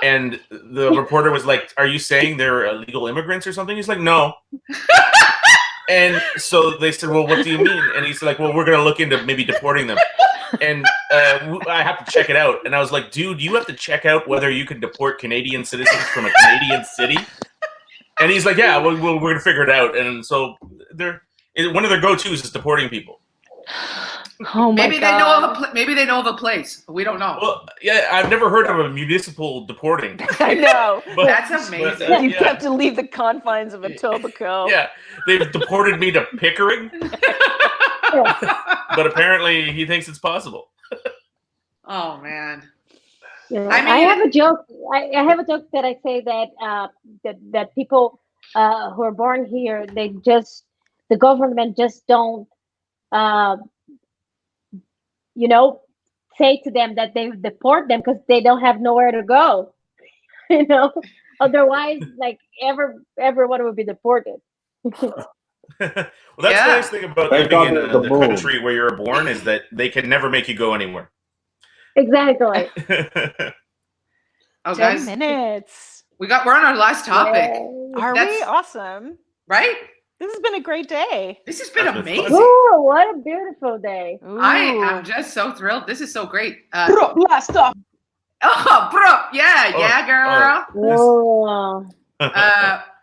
And the reporter was like, "Are you saying they're illegal immigrants or something?" He's like, "No." And so they said, "Well, what do you mean?" And he's like, "Well, we're going to look into maybe deporting them." And I have to check it out. And I was like, dude, you have to check out whether you can deport Canadian citizens from a Canadian city. And he's like, yeah, we're going to figure it out. And so one of their go-tos is deporting people. Oh my God. Maybe they know of a place. We don't know. Well, yeah, I've never heard of a municipal deporting. I know. But that's amazing. You have to leave the confines of Etobicoke. Yeah, they've deported me to Pickering. But apparently he thinks it's possible. Oh man. Yeah, I have a joke. I have a joke that I say that that people who are born here, they just the government just don't, say to them that they deport them because they don't have nowhere to go. Otherwise, like everyone would be deported. Well, that's the nice thing about living in the country where you're born is that they can never make you go anywhere. Exactly. Oh, 10 guys, minutes. we're on our last topic. Are we? Awesome. Right? This has been a great day. This has been amazing. Ooh, what a beautiful day. Ooh. I am just so thrilled. This is so great. Blast off. Oh, bro. Yeah, girl.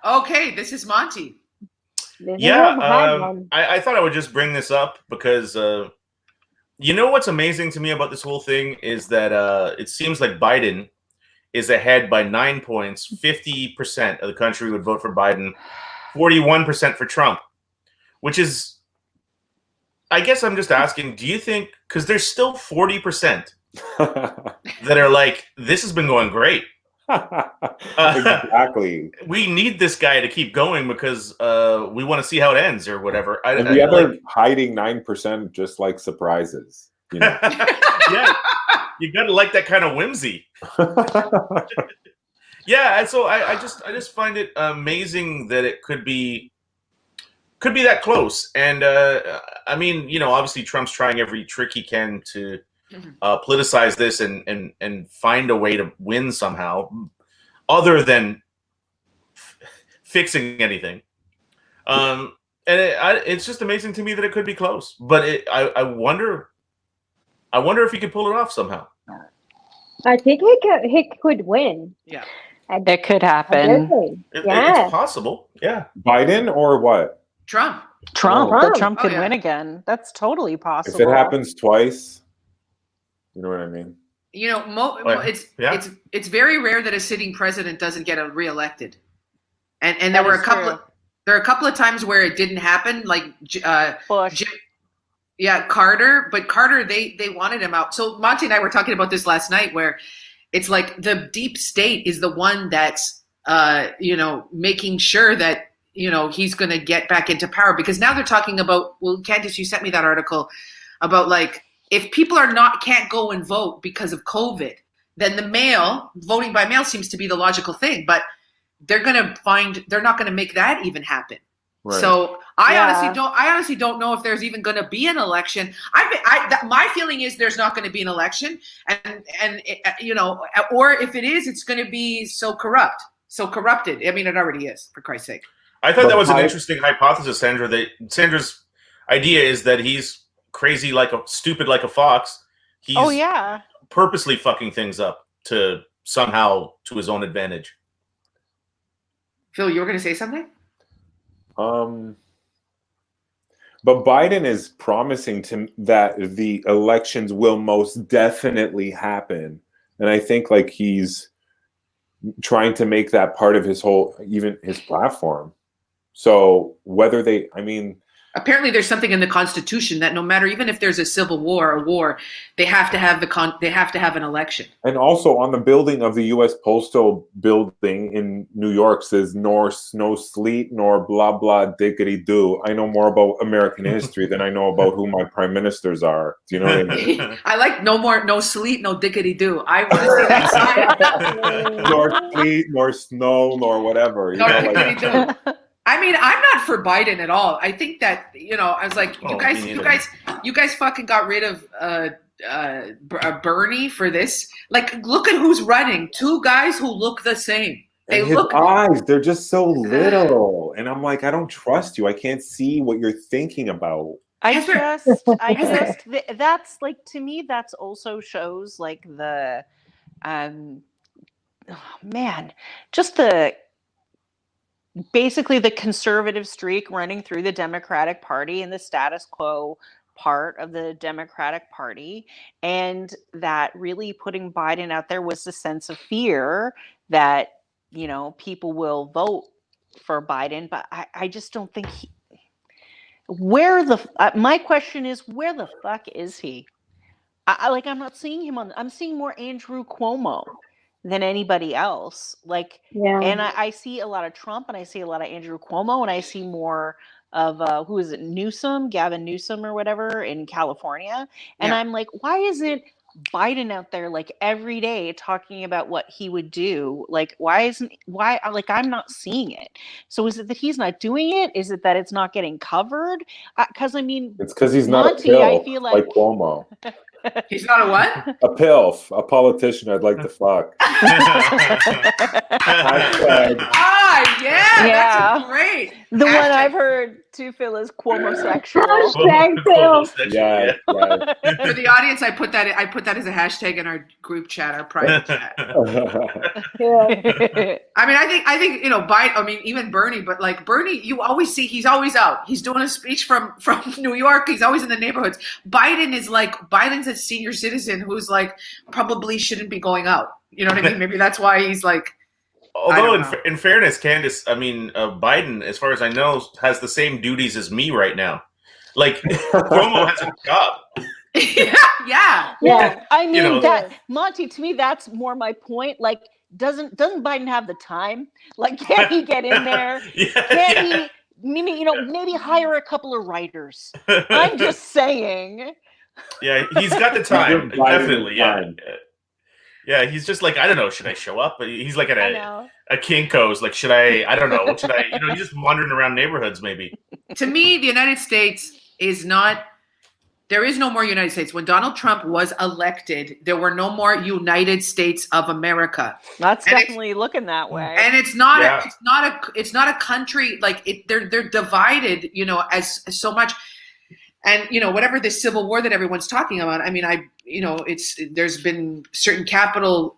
Okay, this is Monty. I thought I would just bring this up because you know what's amazing to me about this whole thing is that it seems like Biden is ahead by 9 points. 50% of the country would vote for Biden, 41% for Trump, which is, I guess I'm just asking, do you think, because there's still 40% that are like, this has been going great. Exactly. We need this guy to keep going because we want to see how it ends or whatever. And the other hiding 9% just like surprises. Yeah, you gotta like that kind of whimsy. Yeah, and so I just find it amazing that it could be that close. And I mean, obviously Trump's trying every trick he can to politicize this and find a way to win somehow, other than fixing anything. And it's just amazing to me that it could be close. But I wonder if he could pull it off somehow. I think he could win. Yeah. It could happen. It's possible. Yeah. Biden or what? Trump. But Trump could win again. That's totally possible. If it happens twice, you know what I mean? It's very rare that a sitting president doesn't get reelected. And there were a couple of times where it didn't happen, like Bush. Carter, but Carter, they wanted him out. So Monty and I were talking about this last night, where it's like the deep state is the one that's, making sure that, he's going to get back into power, because now they're talking about, well, Candice, you sent me that article about like, if people can't go and vote because of COVID, then voting by mail seems to be the logical thing, but they're not going to make that even happen. Right. So I honestly don't know if there's even going to be an election. My feeling is there's not going to be an election, and or if it is, it's going to be so corrupted. I mean, it already is, for Christ's sake. I thought that was an interesting hypothesis, Sandra. Sandra's idea is that he's crazy, stupid like a fox. He's purposely fucking things up to somehow to his own advantage. Phil, you were going to say something? But Biden is promising that the elections will most definitely happen. And I think he's trying to make that part of his platform. So whether apparently there's something in the Constitution that no matter, even if there's a civil war or war, they have to have an election. And also on the building of the U.S. Postal building in New York says nor snow sleet nor blah blah diggity do. I know more about American history than I know about who my prime ministers are. Do you know what I mean? I like no sleet, no diggity do. I want to see that sign. Nor sleet, nor snow, nor whatever. Diggity do. I mean, I'm not for Biden at all. I think that, I was like, you guys fucking got rid of Bernie for this. Like, look at who's running. Two guys who look the same. His eyes, they're just so little. And I'm like, I don't trust you. I can't see what you're thinking about. that's like, to me, that's also shows like the, basically the conservative streak running through the Democratic Party and the status quo part of the Democratic Party. And that really putting Biden out there was the sense of fear that, people will vote for Biden. But I just don't think my question is, where the fuck is he? I'm not seeing him I'm seeing more Andrew Cuomo than anybody else. And I see a lot of Trump and I see a lot of Andrew Cuomo and I see more of who is it, Gavin Newsom or whatever in California. And I'm like, why isn't Biden out there like every day talking about what he would do? Like, why I'm not seeing it. So is it that he's not doing it? Is it that it's not getting covered? Because I mean, it's because he's Monty, not a I pill, feel like Cuomo. He's not a what? A pilf, a politician I'd like to fuck. Hashtag. Yeah, that's great. The one I've heard too, Phil, is Cuomo-sexual. Hashtag Phil. Yeah. For the audience, I put that as a hashtag in our group chat, our private chat. Yeah. I mean, I think Biden. I mean, even Bernie, but like Bernie, you always see he's always out. He's doing a speech from New York. He's always in the neighborhoods. Biden's a senior citizen who's like probably shouldn't be going out. You know what I mean? Maybe that's why he's like. Although, in fairness, Candice, I mean, Biden, as far as I know, has the same duties as me right now. Like, Cuomo has a job. Yeah. I mean, that Monty, to me, that's more my point. Like, doesn't Biden have the time? Like, can he get in there? Can he maybe hire a couple of writers? I'm just saying. Yeah, he's got the time, definitely. Yeah. Time. Yeah, he's just like, I don't know, should I show up? But he's like at a Kinko's, like, should I don't know, he's just wandering around neighborhoods maybe. To me, the United States there is no more United States. When Donald Trump was elected, there were no more United States of America. That's definitely looking that way. And it's not a country, like they're divided, as so much. And whatever this civil war that everyone's talking about, I mean, there's been certain capital,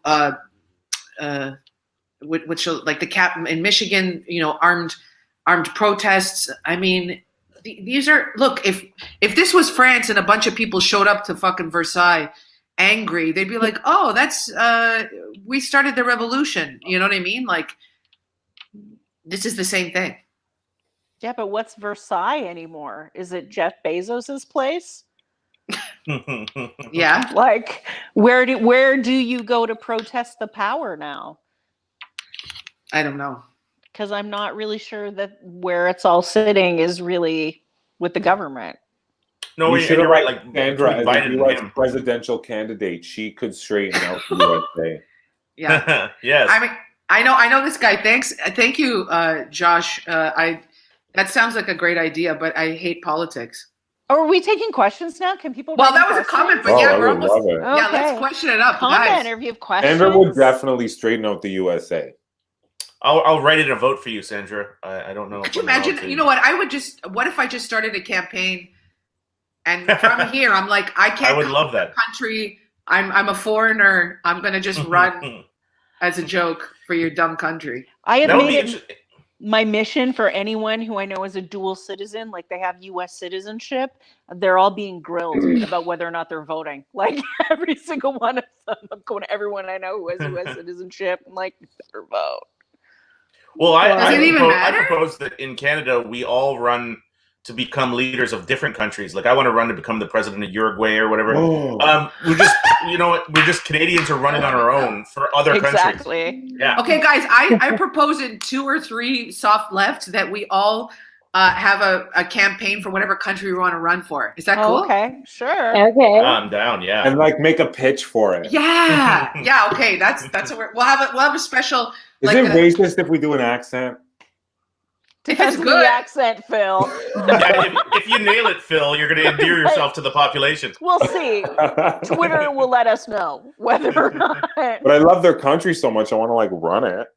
which like the cap in Michigan, armed protests. I mean, these are if this was France and a bunch of people showed up to fucking Versailles angry, they'd be like, oh, that's we started the revolution. You know what I mean? Like, this is the same thing. Yeah, but what's Versailles anymore? Is it Jeff Bezos's place? Yeah. Like, where do you go to protest the power now? I don't know. Because I'm not really sure that where it's all sitting is really with the government. No, you should have right. like Like Sandra as Biden a and U.S. him. presidential candidate. She could straighten out the USA. Yeah. Yes. I mean, I know this guy. Thank you, Josh. That sounds like a great idea, but I hate politics. Are we taking questions now? Can people? Well, that was a comment, but I we're would almost. love it. Yeah, let's question it up, Comment, guys. or if you have questions. Sandra would definitely straighten out the USA. I'll write it a vote for you, Sandra. I don't know. Could you imagine? You know what? What if I just started a campaign, and from here, I'm like, I can't. I would love that. Country. I'm a foreigner. I'm gonna just run as a joke for your dumb country. I have made it my mission for anyone who I know is a dual citizen, like they have U.S. citizenship. They're all being grilled about whether or not they're voting. Like every single one of them. I'm going to everyone I know who has U.S. citizenship. I'm like, you better vote. Well, I matter? propose that in Canada we all run to become leaders of different countries. Like I want to run to become the president of Uruguay or whatever. Oh. We're just, we're just Canadians are running on our own for other countries. Exactly. Yeah. Okay, guys, I propose in 2 or 3 soft left that we all have a campaign for whatever country we want to run for. Is that cool? Okay, sure. Okay. I'm down. Yeah. And like make a pitch for it. Yeah. Yeah. Okay. That's what we'll have a special. Is it racist if we do an accent? If it's Depends on good. the accent, Phil. Yeah, if you nail it, Phil, you're going to endear yourself to the population. We'll see. Twitter will let us know whether or not. But I love their country so much, I want to like run it.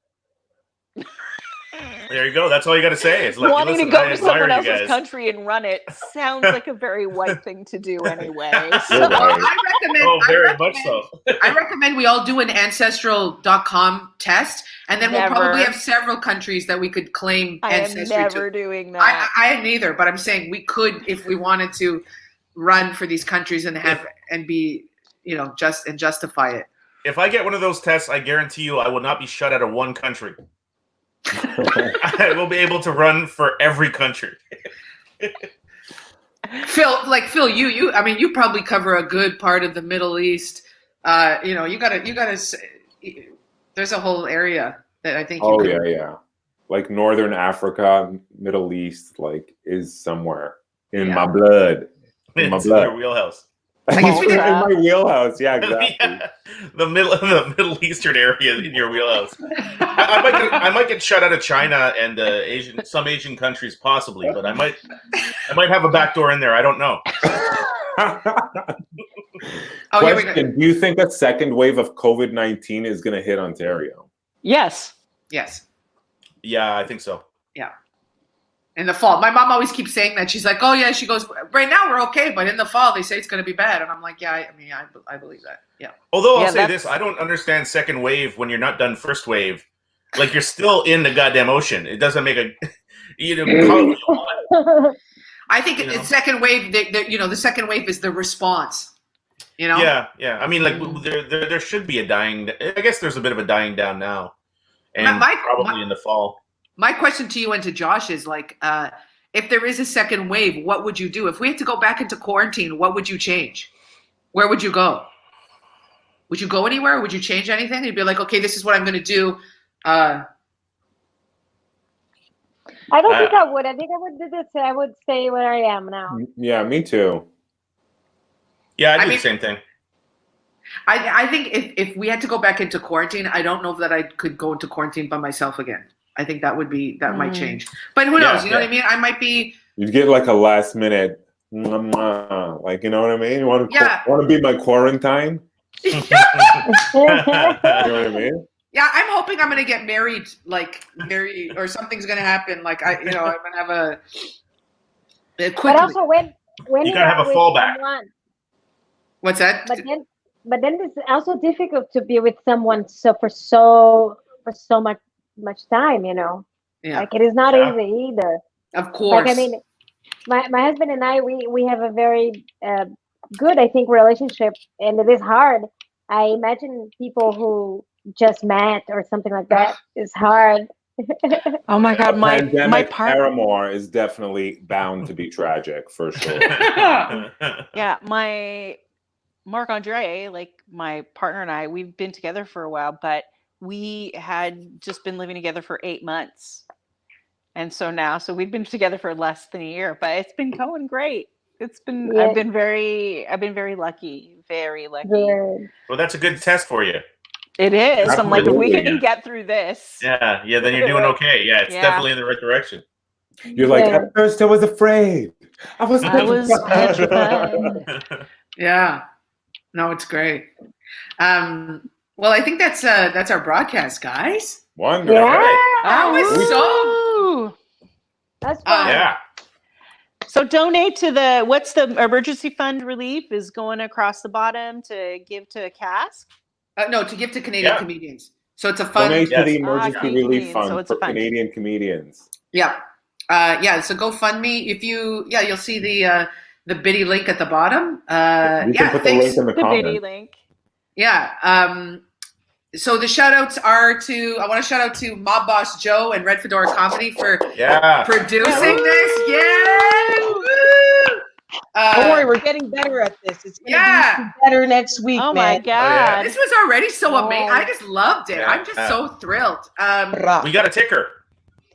There you go. That's all you got to say. It's like, Wanting listen, to go I to admire someone you else's guys. country and run it sounds like a very white thing to do anyway. So. You're Well, right. I recommend. Oh, very I much recommend- so. I recommend we all do an ancestral.com test, and then we'll Never. probably have several countries that we could claim I am ancestry never to. doing that. I hadn't either, but I'm saying we could if we wanted to run for these countries and have and be, just and justify it. If I get one of those tests, I guarantee you I will not be shut out of one country. I will be able to run for every country. Phil, you probably cover a good part of the Middle East. You gotta. There's a whole area that I think. Oh yeah. like Northern Africa, Middle East, like is somewhere in my blood. In my It's blood. in your wheelhouse. I guess we in did. my wheelhouse. Yeah, exactly. Yeah, the Middle Eastern area in your wheelhouse. I might get shut out of China and some Asian countries possibly, but I might have a back door in there. I don't know. Oh, here we go. Question: do you think a second wave of COVID-19 is going to hit Ontario? Yes. Yes. Yeah, I think so. Yeah. In the fall. My mom always keeps saying that. She's like, oh, yeah. She goes, right now we're okay, but in the fall they say it's going to be bad. And I'm like, yeah, I believe that. Yeah. Although I'll Yeah, say this, I don't understand second wave when you're not done first wave. Like, you're still in the goddamn ocean. It doesn't make a... I think the second wave, the second wave is the response. You know? Yeah. I mean, like, there should be a dying... I guess there's a bit of a dying down now. And probably in the fall. My question to you and to Josh is, like, if there is a second wave, what would you do? If we had to go back into quarantine, what would you change? Where would you go? Would you go anywhere? Would you change anything? You'd be like, okay, this is what I'm going to do. I don't think I would. I think I would do this. I would stay where I am now. Yeah, me too. Yeah, I do the same thing. I think if we had to go back into quarantine, I don't know that I could go into quarantine by myself again. I think that might change. But who knows? You know what I mean? I might be... You'd get like a last minute, like, you know what I mean? You want to be my quarantine? You know what I mean? Yeah, I'm hoping I'm going to get married, or something's going to happen. Like, I'm going to have a quickly. But also, when you gotta have a fallback. What's that? But then it's also difficult to be with someone for so much time, you know. Yeah. Like, it is not easy either. Of course. Like, I mean, my husband and I, we have a very good, I think, relationship, and it is hard. I imagine people who just met or something like that is hard. Oh my God, my partner paramour is definitely bound to be tragic for sure. Yeah, my Marc-Andre, like my partner and I, we've been together for a while, but we had just been living together for 8 months. And so we've been together for less than a year, but it's been going great. It's been, I've been very lucky, very lucky. Yeah. Well, that's a good test for you. It is. Absolutely. I'm like, if we can get through this. Yeah, then you're doing okay. Yeah, it's definitely in the right direction. You're like, at first I was afraid. I was petrified. Yeah. No, it's great. Well, I think that's our broadcast, guys. Wonderful. Yeah. That was so... That's fun. Yeah. So donate to what's the emergency fund relief is going across the bottom to give to Cask? No, to give to Canadian comedians. So it's a fund. Donate to the emergency relief fund for Canadian comedians. Yeah. So GoFundMe. If you'll see the Biddy link at the bottom. You can put the link in the comments. Biddy link. Yeah. So the shout outs are I want to shout out to Mob Boss Joe and Red Fedora Comedy for producing this. Yeah. Don't worry, we're getting better at this. It's going to be better next week, oh man. My God. This was already so amazing. I just loved it. I'm just so thrilled. We got a ticker.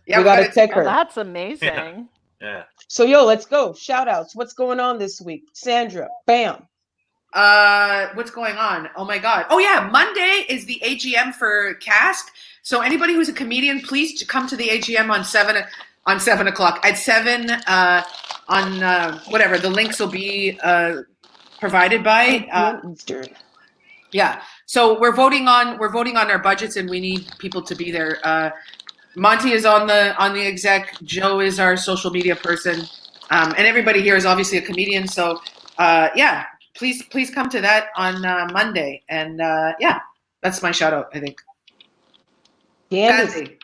Yeah, we got a ticker. Oh, that's amazing. Yeah. So, let's go. Shout outs. What's going on this week? Sandra, bam. What's going on? Oh my God. Oh yeah. Monday is the AGM for Cask. So anybody who's a comedian, please come to the AGM on 7 o'clock at 7, on whatever the links will be provided by Eastern. Yeah. So we're voting on our budgets, and we need people to be there. Monty is on the exec. Joe is our social media person, and everybody here is obviously a comedian. So please come to that on Monday, and that's my shout out, I think. Candice.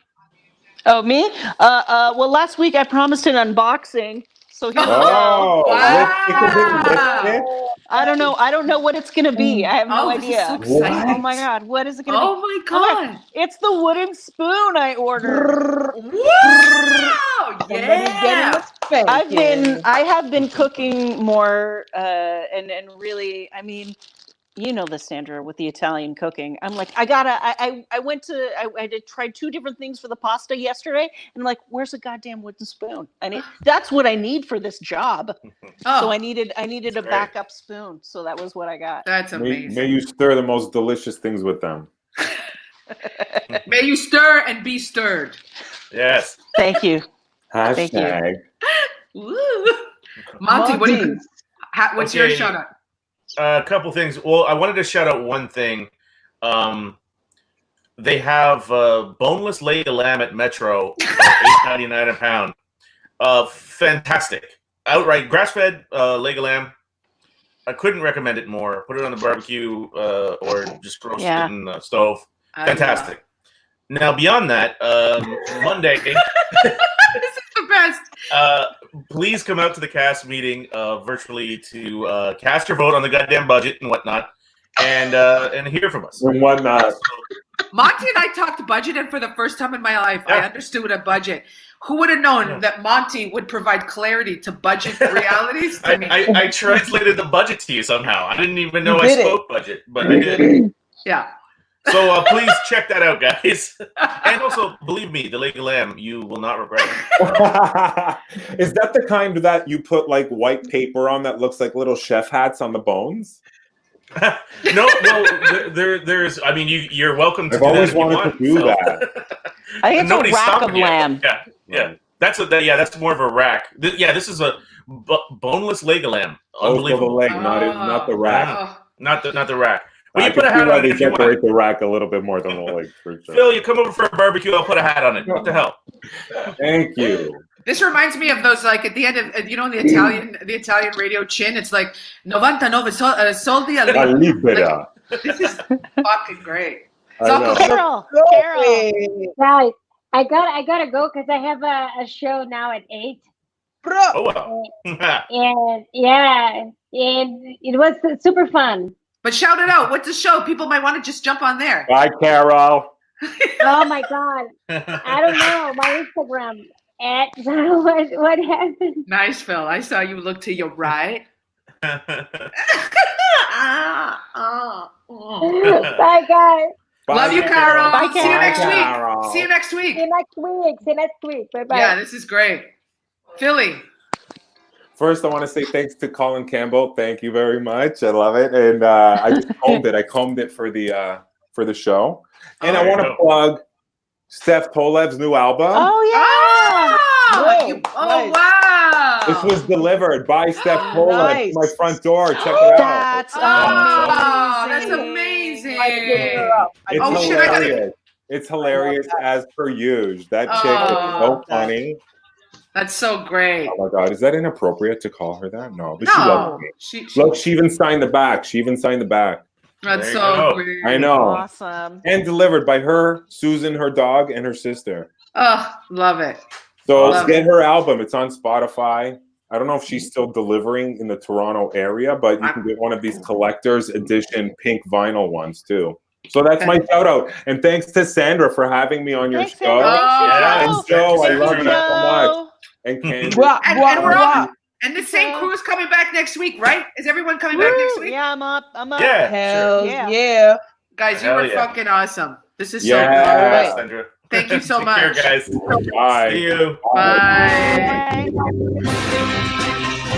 Oh, me? Well, last week I promised an unboxing. So here we go. Wow. I don't know what it's gonna be. I have no idea. So exciting. Oh my God, what is it gonna be? Oh my God. It's the wooden spoon I ordered. Wow! Yeah. I have been cooking more and really, I mean, You know this, Sandra, with the Italian cooking. I'm like, I tried 2 different things for the pasta yesterday, and I'm like, where's a goddamn wooden spoon? That's what I need for this job. So I needed a backup spoon. So that was what I got. That's amazing. May you stir the most delicious things with them. May you stir and be stirred. Yes. Thank you. Hashtag. Thank Woo. Monty, what's your shout out? A couple things. Well, I wanted to shout out one thing. They have boneless leg of lamb at Metro, $8.99 a pound. Fantastic. Outright grass-fed leg of lamb. I couldn't recommend it more. Put it on the barbecue or just roast it in the stove. Fantastic. Now, beyond that, Monday. This is the best. Please come out to the cast meeting virtually to cast your vote on the goddamn budget and whatnot, and hear from us. And whatnot. Monty and I talked budget, and for the first time in my life, I understood a budget. Who would have known that Monty would provide clarity to budget realities to me? I translated the budget to you somehow. I didn't even know I spoke budget, but I did. Yeah. So please check that out, guys. And also, believe me, the leg of lamb, you will not regret it. Is that the kind that you put like white paper on that looks like little chef hats on the bones? No, there's. I mean, you're welcome to. I've always wanted to do that. I think it's a rack of lamb. Yeah. That's more of a rack. This is a boneless leg of lamb. Unbelievable. The leg, not the rack. Not the rack. Well, I you put a hat on it if you want. Decorate the rack a little bit more than the leg. For sure. Phil, you come over for a barbecue, I'll put a hat on it. What the hell? Thank you. This reminds me of those, like, at the end of, the Italian radio chin, it's like 99 soldi a libera. Like, this is fucking great. Carol. Guys, I gotta go because I have a show now at 8. Bro. Oh, wow. And it was super fun. But shout it out. What's the show? People might want to just jump on there. Bye, Carol. Oh my God. I don't know. My Instagram. What happened? Nice, Phil. I saw you look to your right. Bye, guys. Love you, Carol. Bye, See you next Carol. week. See you next week. See you next week. Bye-bye. Yeah, this is great. Philly. First, I want to say thanks to Colin Campbell. Thank you very much. I love it. And I just combed it. I combed it for the show. And I want to plug Steph Tolev's new album. Oh, yeah. Nice. Wow. This was delivered by Steph Tolev Nice. to my front door. Check it out. That's amazing. It's Oh, shit, I gotta- hilarious. It's hilarious as per usual. That chick is so funny. That's so great. Oh my God, is that inappropriate to call her that? No, but she loves me. She, Look, she even signed the back. that's There so you go. great. I know. Awesome. And delivered by her, Susan, her dog, and her sister. Oh, love it. So Love get her album. It's on Spotify. I don't know if she's still delivering in the Toronto area, but you can get one of these collector's edition pink vinyl ones too. So that's my shout out. And thanks to Sandra for having me on your Thanks, show. Sandra. And Joe, I love you so much. much. And Candice. And we're all, and the same crew's coming back next week, right? Is everyone coming back next week? Yeah, I'm up. Yeah. Hell Yeah. yeah. Guys, you Hell were yeah. fucking awesome. This is so Yeah. good. All right. Sandra. Thank you so Take much. care, guys. Bye. See you. Bye. Bye.